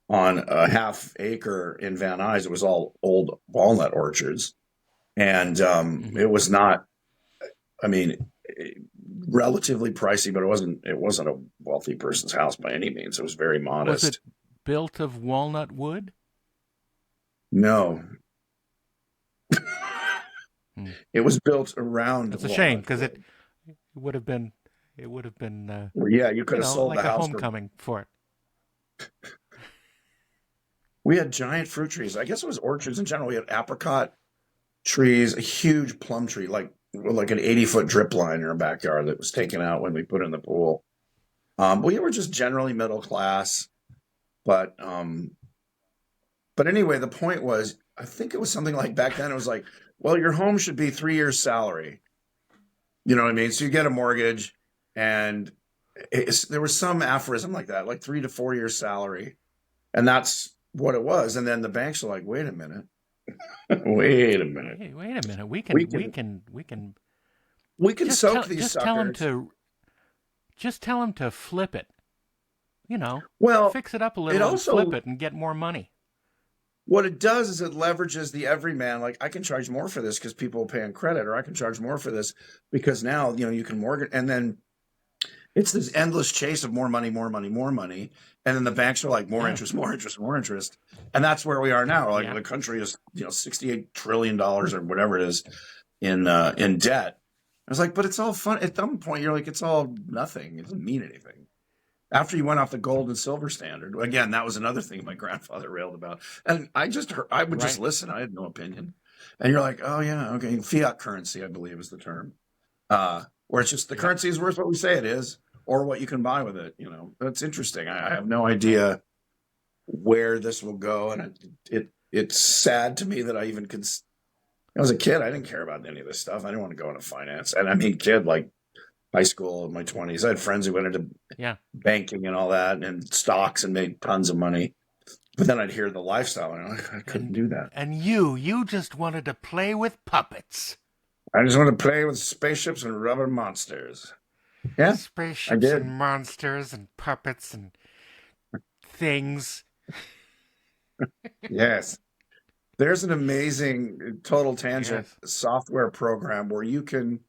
on a half acre in Van Nuys. It was all old walnut orchards. And Mhm. it was not, I mean, relatively pricey, but it wasn't a wealthy person's house by any means. It was very Was it modest. built of walnut wood? No, Hmm. it was built around That's a shame, walnut because wood. would have been it would have been Well, yeah, you could have sold the like a house for. homecoming for it. We had giant fruit trees. I guess it was orchards in general. We had apricot trees, a huge plum tree, like an 80-foot drip line in our backyard that was taken out when we put in the pool. We were just generally middle class, but anyway, the point was, I think it was something like back then. It was like, well, your home should be 3 years' salary. You know what I mean? So you get a mortgage, and there was some aphorism like that, like 3 to 4 years salary, and that's what it was. And then the banks are like, wait a minute, wait a minute, Wait a minute. We we can we can can we can we can soak these just tell him suckers. to flip it. You know, Well, fix it up a it little and flip also it and get more money. what it does is it leverages the everyman. Like I can charge more for this because people pay on credit, or I can charge more for this because now you can mortgage, and then it's this endless chase of more money, more money, more money. And then the banks are like, more Yeah. interest, more interest, more interest. And that's where we are now. Like Yeah. the country is, $68 trillion or whatever it is in debt. I was like, but it's all fun. At some point, you're like, it's all nothing. It doesn't mean anything. After you went off the gold and silver standard, again, that was another thing my grandfather railed about. And I would just Right. listen. I had no opinion. And you're like, oh yeah, okay. Fiat currency, I believe is the term. Where it's just the Yep. currency is worth what we say it is, or what you can buy with it. That's interesting. I have no Right. idea where this will go, and it's sad to me that I even could. I was a kid. I didn't care about any of this stuff. I didn't want to go into finance, and I mean, kid, like high school in my 20s, I had friends who went into Yeah. banking and all that, and stocks, and made tons of money. But then I'd hear the lifestyle, and I couldn't And do that. you just wanted to play with puppets. I just want to play with spaceships and rubber monsters. Yeah, I Spaceships and did. monsters and puppets and things. Yes. There's an amazing total tangent Yes. software program where you can,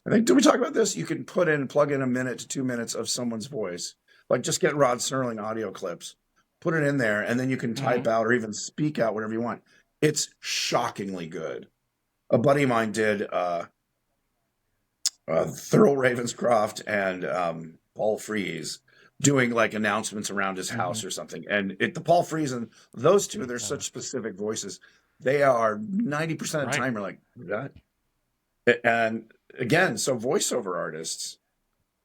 I think, did we talk about this? You can plug in a minute to 2 minutes of someone's voice. Like just get Rod Serling audio clips, put it in there, and then you can Mm-hmm. type out or even speak out whatever you want. It's shockingly good. A buddy of mine did Thurl Ravenscroft and Paul Frees doing like announcements around his Mm-hmm. house or something. And the Paul Frees and those two, Pretty they're clever. such specific voices. They are 90% of the Right. time, you're like, that. And again, so voiceover artists,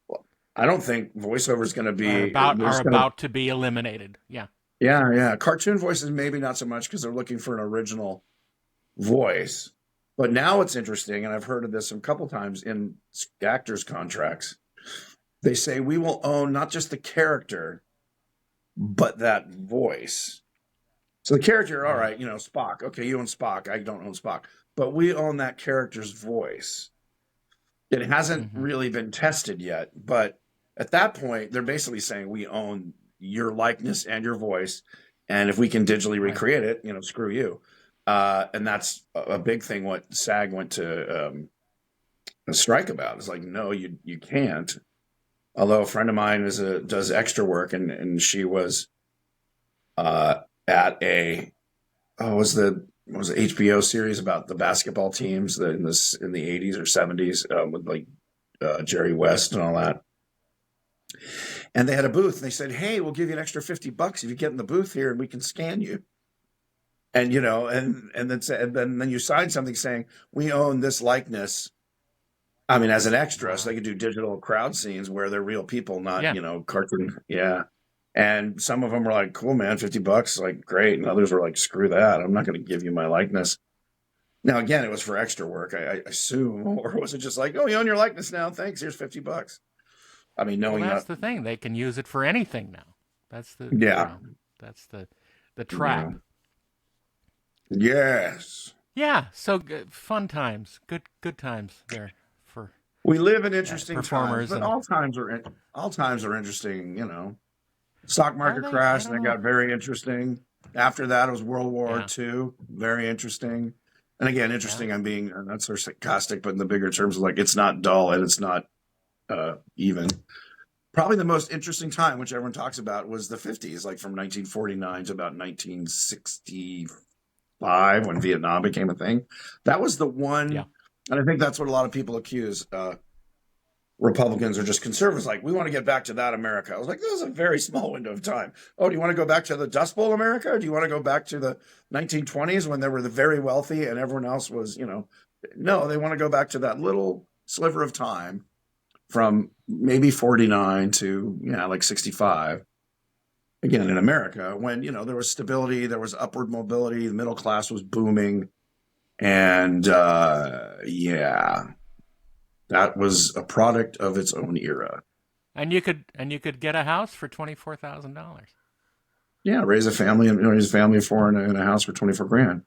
well, I don't think voiceover is going to be, they're Are just going to, about to be eliminated. Yeah. yeah, yeah. Cartoon voices, maybe not so much because they're looking for an original voice. But now it's interesting, and I've heard of this a couple times in actors' contracts. They say we will own not just the character, but that voice. So the character, all Right. right, Spock. Okay, you own Spock. I don't own Spock. But we own that character's voice. It hasn't Mm-hmm. really been tested yet. But at that point, they're basically saying we own your likeness and your voice. And if we can digitally Right. recreate it, screw you. And that's a big thing what SAG went to a strike about. It's like, no, you can't. Although a friend of mine does extra work, and she was at a was the HBO series about the basketball teams in the 80s or 70s with like Jerry West and all that. And they had a booth, and they said, "Hey, we'll give you an extra $50 if you get in the booth here, and we can scan you." And then you sign something saying we own this likeness. I mean, as an extra, so Wow. they could do digital crowd scenes where they're real people, not, Yeah. cartoon. Yeah. And some of them were like, cool, man, $50, like, great. And others were like, screw that. I'm not going to give you my likeness. Now, again, it was for extra work, I assume. Or was it just like, oh, you own your likeness now? Thanks. Here's $50. I mean, Well, knowing that's that. the thing. They can use it for anything now. That's Yeah. that's the Yeah. trap. Yes. Yeah. So fun times. Good times there for We live in interesting times, performers but and all times are interesting, Stock are market they? I crashed, and don't it know. got very interesting. After that, it was World War Yeah. II, very interesting. And again, Yeah. interesting. I'm being not so sarcastic, but in the bigger terms of like it's not dull and it's not even. Probably the most interesting time, which everyone talks about, was the 50s, like from 1949 to about 1965 when Vietnam became a thing. That was the Yeah. one, and I think that's what a lot of people accuse Republicans or just conservatives, like, we want to get back to that America. I was like, this is a very small window of time. Oh, do you want to go back to the Dust Bowl America? Or do you want to go back to the 1920s when they were the very wealthy and everyone else was, no, they want to go back to that little sliver of time from maybe 49 to, like 65. Again, in America, when, there was stability, there was upward mobility, the middle class was booming. And yeah, that was a product of its own era. And you could get a house for $24,000. Yeah, raise a family of four in a house for 24 grand.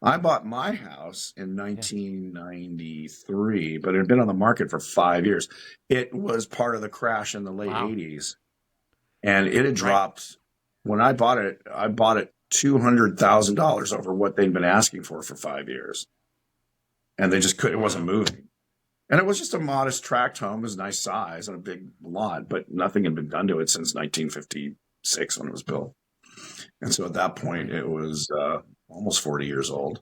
I bought my house in Yeah. 1993, but it had been on the market for 5 years. It was part of the crash in the late Wow. 80s, and it had Right. dropped. When I bought it, $200,000 over what they'd been asking for 5 years, and they just could. It wasn't Wow. moving, and it was just a modest tract home. It was a nice size and a big lot, but nothing had been done to it since 1956 when it was built. And so at that point, Right. it was almost 40 years old.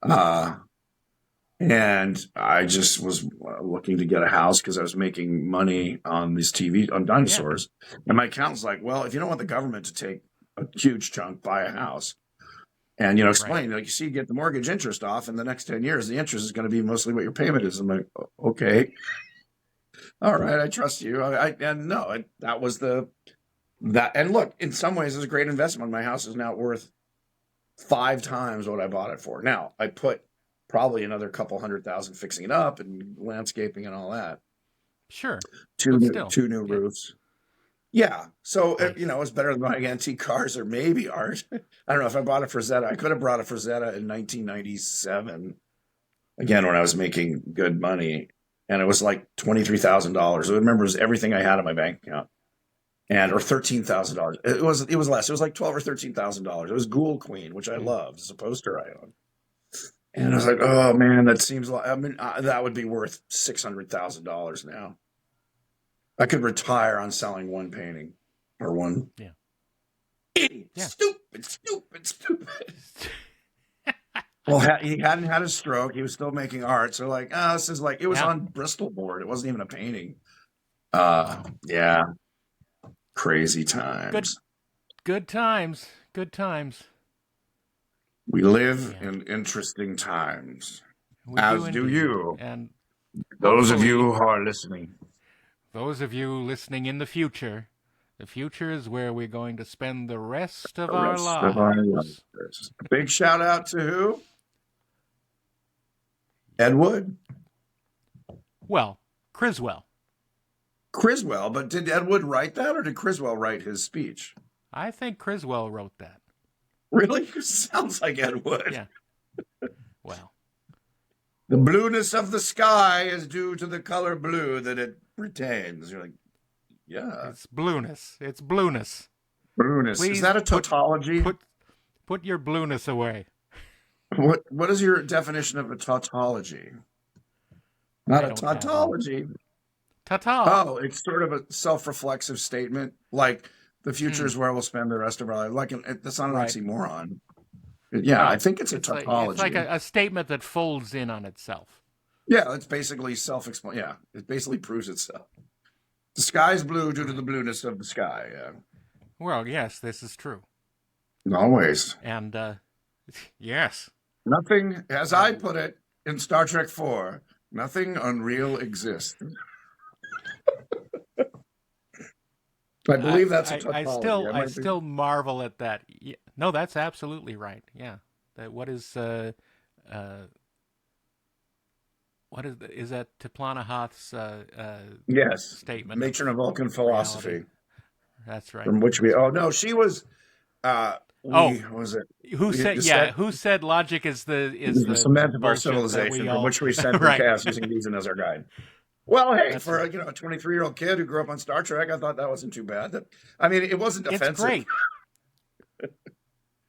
Uh, and I just was looking to get a house because I was making money on these TV on Yeah. dinosaurs. And my accountant's like, "Well, if you don't want the government to take a huge chunk, buy a house." And Right. explain, like, you see, you get the mortgage interest off in the next 10 years. The interest is going to be mostly what your payment is. I'm like, okay, all right, I trust you. And no, that was that. And look, in some ways, it's a great investment. My house is now worth 5 times what I bought it for. Now, I put probably another couple 100,000 fixing it up and landscaping and all that. Sure. Two But new, still. two new Yeah. roofs. Yeah. So, Nice. it's better than buying antique cars or maybe art. I don't know if I bought a Frazetta. I could have brought a Frazetta in 1997, again, when I was making good money. And it was like $23,000. I remember it was everything I had in my bank account. Or $13,000. It was less. It was like 12 or $13,000. It was Ghoul Queen, which I Mm. loved. It's a poster I own. And I was like, oh man, that seems like, that would be worth $600,000 now. I could retire on selling one painting or one. Yeah. Yeah. Stupid, stupid, stupid. Well, he hadn't had a stroke. He was still making art. So like, this is like, it was Yeah. on Bristol board. It wasn't even a painting. Wow. Yeah, crazy Good. times. Good times. Good times. We live Yeah. in interesting times, We do as do indeed. you, And those of you hopefully, who are listening. those of you listening in the future is where we're going to spend the rest of The our rest of our lives. lives. A big shout out to who? Ed Wood. Well, Criswell. Criswell, but did Ed Wood write that or did Criswell write his speech? I think Criswell wrote that. Really? Sounds like Ed Wood. Yeah. Well, The blueness of the sky is due to the color blue that it retains. You're like, yeah. it's blueness. It's blueness. Blueness. Is Please that a put tautology? put put your blueness away. What is your definition of a tautology? Not I a don't have one. tautology. Ta-ta. Oh, it's sort of a self-reflexive statement, like the future Mm, is where we'll spend the rest of our life. That's not an right. oxymoron. Yeah, I No. think it's a It's like tautology. a statement that folds in on itself. Yeah, it's basically self-explain. Yeah, it basically proves itself. The sky's blue due to the Right. blueness of the sky. Yeah, Well, yes, this is true. always. And yes. Nothing, as I And put it in Star Trek 4, nothing unreal exists. I I, believe that's a I, I tautology. still I I might be. still marvel at that. No, that's absolutely right. Yeah. That what uh is that Teplanahoth's Yes, statement of matron of Vulcan reality? philosophy, That's right. from which we. That's Oh right. no, she was. Oh, We was it. who We said just said yeah? Who said logic is the the cement of our bullshit that we civilization, from all which we sent through right? chaos using reason as our guide. Well, hey, That's for right. a 23-year-old kid who grew up on Star Trek, I thought that wasn't too bad. I mean, it wasn't It's offensive. great.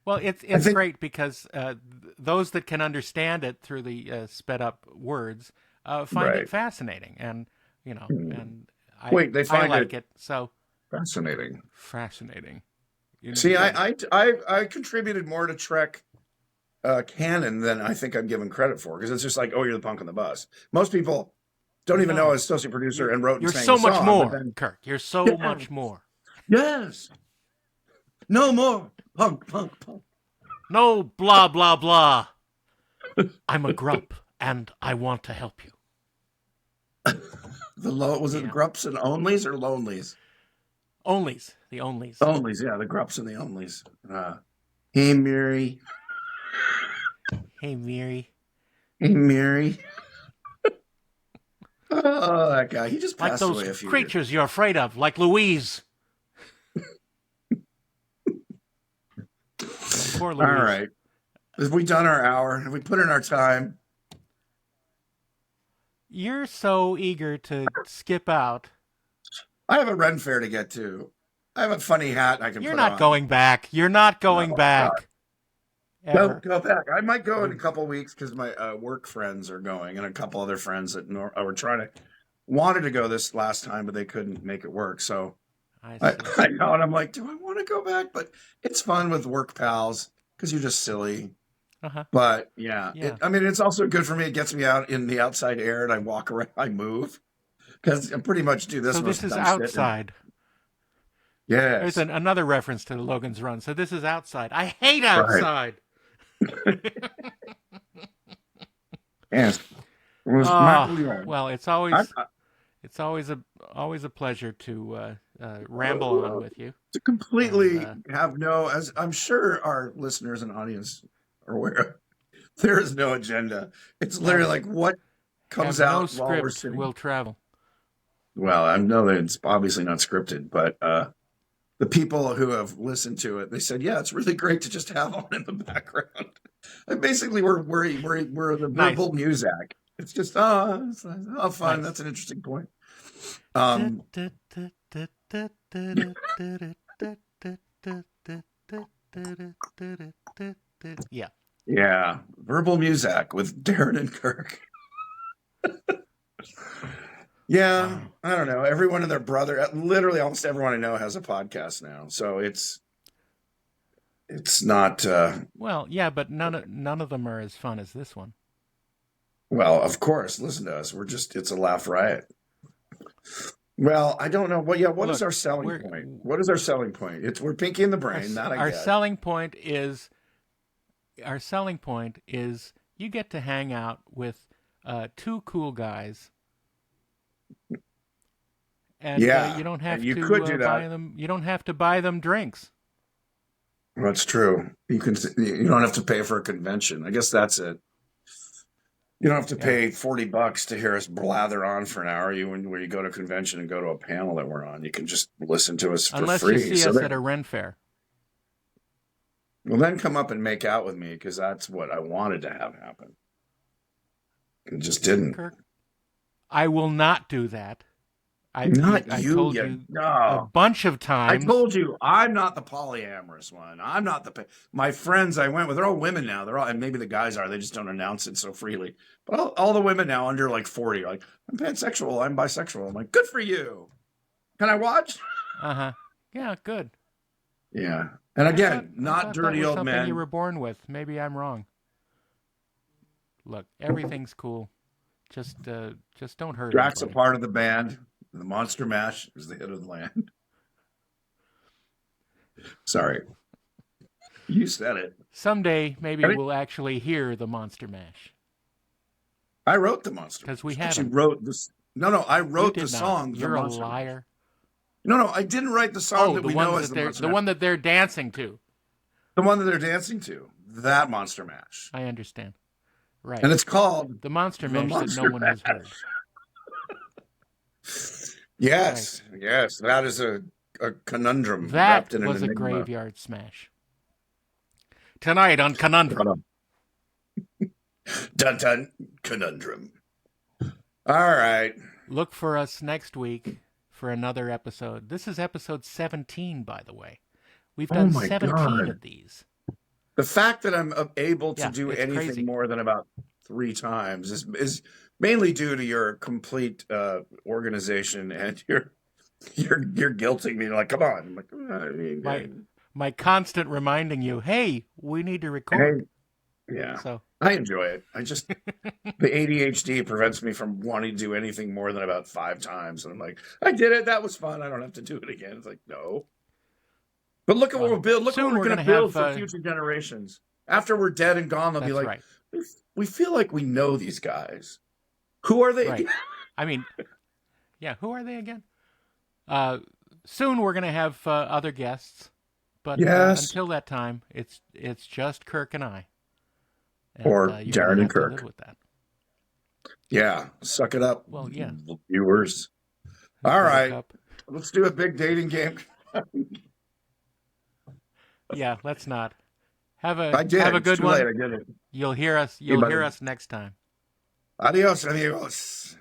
Well, I it's think great because those that can understand it through the sped up words find it right. fascinating, and Hmm. and Wait, they I find it like it so fascinating. fascinating. See, Indeed. I contributed more to Trek canon than I think I'm given credit for, because it's just like, oh, you're the punk on the bus. Most people don't even know I No, was associate producer you're and wrote and you're sang the so much song, but more, then Kirk. You're so yeah, much more. yes, no more punk, punk, punk. No blah blah blah. I'm a grump, and I want to help you. Was it the Yeah. grups and onlys or lonelies? Onlys, the onlys. Onlys, yeah, the grups and the onlys. Hey, Mary. Hey, Mary. Hey, Mary. Oh, that guy. He just Like passed those away a few years. creatures you're afraid of, like Louise. Poor All Louise. right. Have we done our hour? Have we put in our time? You're so eager to skip out. I have a Ren Fair to get to. I have a funny hat I can You're put not on. going back. You're not going Oh, God. back. Ever. Go back. I might go in a You, couple of weeks because my work friends are going and a couple other friends that were trying to wanted to go this last time, but they couldn't make it work. So I I, see. I know, and I'm like, do I want to go back? But it's fun with work pals because you're just silly. Uh-huh. But yeah, Yeah. I mean, it's also good for me. It gets me out in the outside air and I walk around, I move because I pretty much do this So most this of the is time sitting. outside. There's Yes, another reference to Logan's Run. So this is outside. I hate right. outside. Yes. It was Oh, Macaulay. well, it's I, always always a pleasure to ramble on with you. to And completely have no, as I'm sure our listeners and audience are aware, there is no agenda. It's literally like what comes have no out while we're script sitting. will travel. Well, I know that it's obviously not scripted, but the people who have listened to it, they said, "Yeah, it's really great to just have on in the background." Like basically, we're the Nice. verbal muzak. It's just it's nice. Oh, fun. Nice. That's an interesting point. Yeah. Yeah, verbal muzak with Darren and Kirk. Yeah, Wow. I don't know. Everyone and their brother, literally almost everyone I know has a podcast now. So it's not Well, yeah, but none of them are as fun as this one. well, of course, listen to us. It's a laugh riot. Well, I don't know. Well, yeah, what is Look, our selling point? What is our selling point? It's we're Pinky in the Brain, that I our get. selling point is you get to hang out with two cool guys, and Yeah, you don't and have you could to do buy that. them. You don't have to buy them drinks. That's true. You don't have to pay for a convention. I guess that's it. You don't have to Yeah, pay $40 to hear us blather on for an hour. Where you go to a convention and go to a panel that we're on, you can just listen to us for unless you free. see So us at a then, Ren fair. well, then come up and make out with me because that's what I wanted to have happen. It just didn't. Kirk, I will not do that. Not I you, told you. you a No. bunch of I times. told you I'm not the polyamorous one. I'm not my friends I went with. They're all women now. They're all, and maybe the guys are. They just don't announce it so freely. But all the women now under like 40 are like, I'm pansexual. I'm bisexual. I'm like, good for you. Can I watch? Uh-huh. Yeah, good. Yeah. And again, I not thought that dirty was old something you men. were born with. Maybe I'm wrong. Look, everything's cool. Just don't hurt Drax a anybody. part of the band. The Monster Mash is the hit of the land. Sorry. You said it. Someday, maybe I, think- we'll actually hear the Monster Mash. I wrote the Monster Because we Mash. I actually haven't. wrote this. No, I You wrote the did not. song, The You're a Monster Mash. liar. No, I didn't write the song Oh, that we know as the Monster the Mash. one that they're dancing to. The one that they're dancing to. That Monster Mash. I understand. Right. And it's called The Monster The Mash that no Monster one Mash. has heard. Yes, yes. That is a conundrum wrapped That in an was a enigma. graveyard smash. Tonight on Conundrum. Dun dun conundrum. All right. Look for us next week for another episode. This is episode 17, by the way. We've Oh done my 17 God. of these. The fact that I'm able to Yeah, do it's anything crazy. more than about 3 times is mainly due to your complete organization and you're guilting me. Like, come on. I'm like, My constant reminding you, hey, we need to hey, record. yeah. So I enjoy it. I just the ADHD prevents me from wanting to do anything more than about 5 times. And I'm like, I did it. That was fun. I don't have to do it again. It's like, no. But look at what we'll build. Look what soon we're we're going to gonna build have, for future generations. After we're dead and gone, they'll be that's like, right. we feel like we know these guys. Who are they? Right. I mean, yeah, who are they again? Soon we're gonna have other guests, but Yes. until that time, it's just Kirk and I, and Or you're gonna Darren and have to Kirk. live with that. Yeah, suck it up, Well, yeah, viewers. All right, Buttercup. let's do a big dating game. Yeah, let's not. I Have did. a It's good too late. one. I did it. You'll hear us. Hey, You'll buddy. hear us next time. Adios, amigos.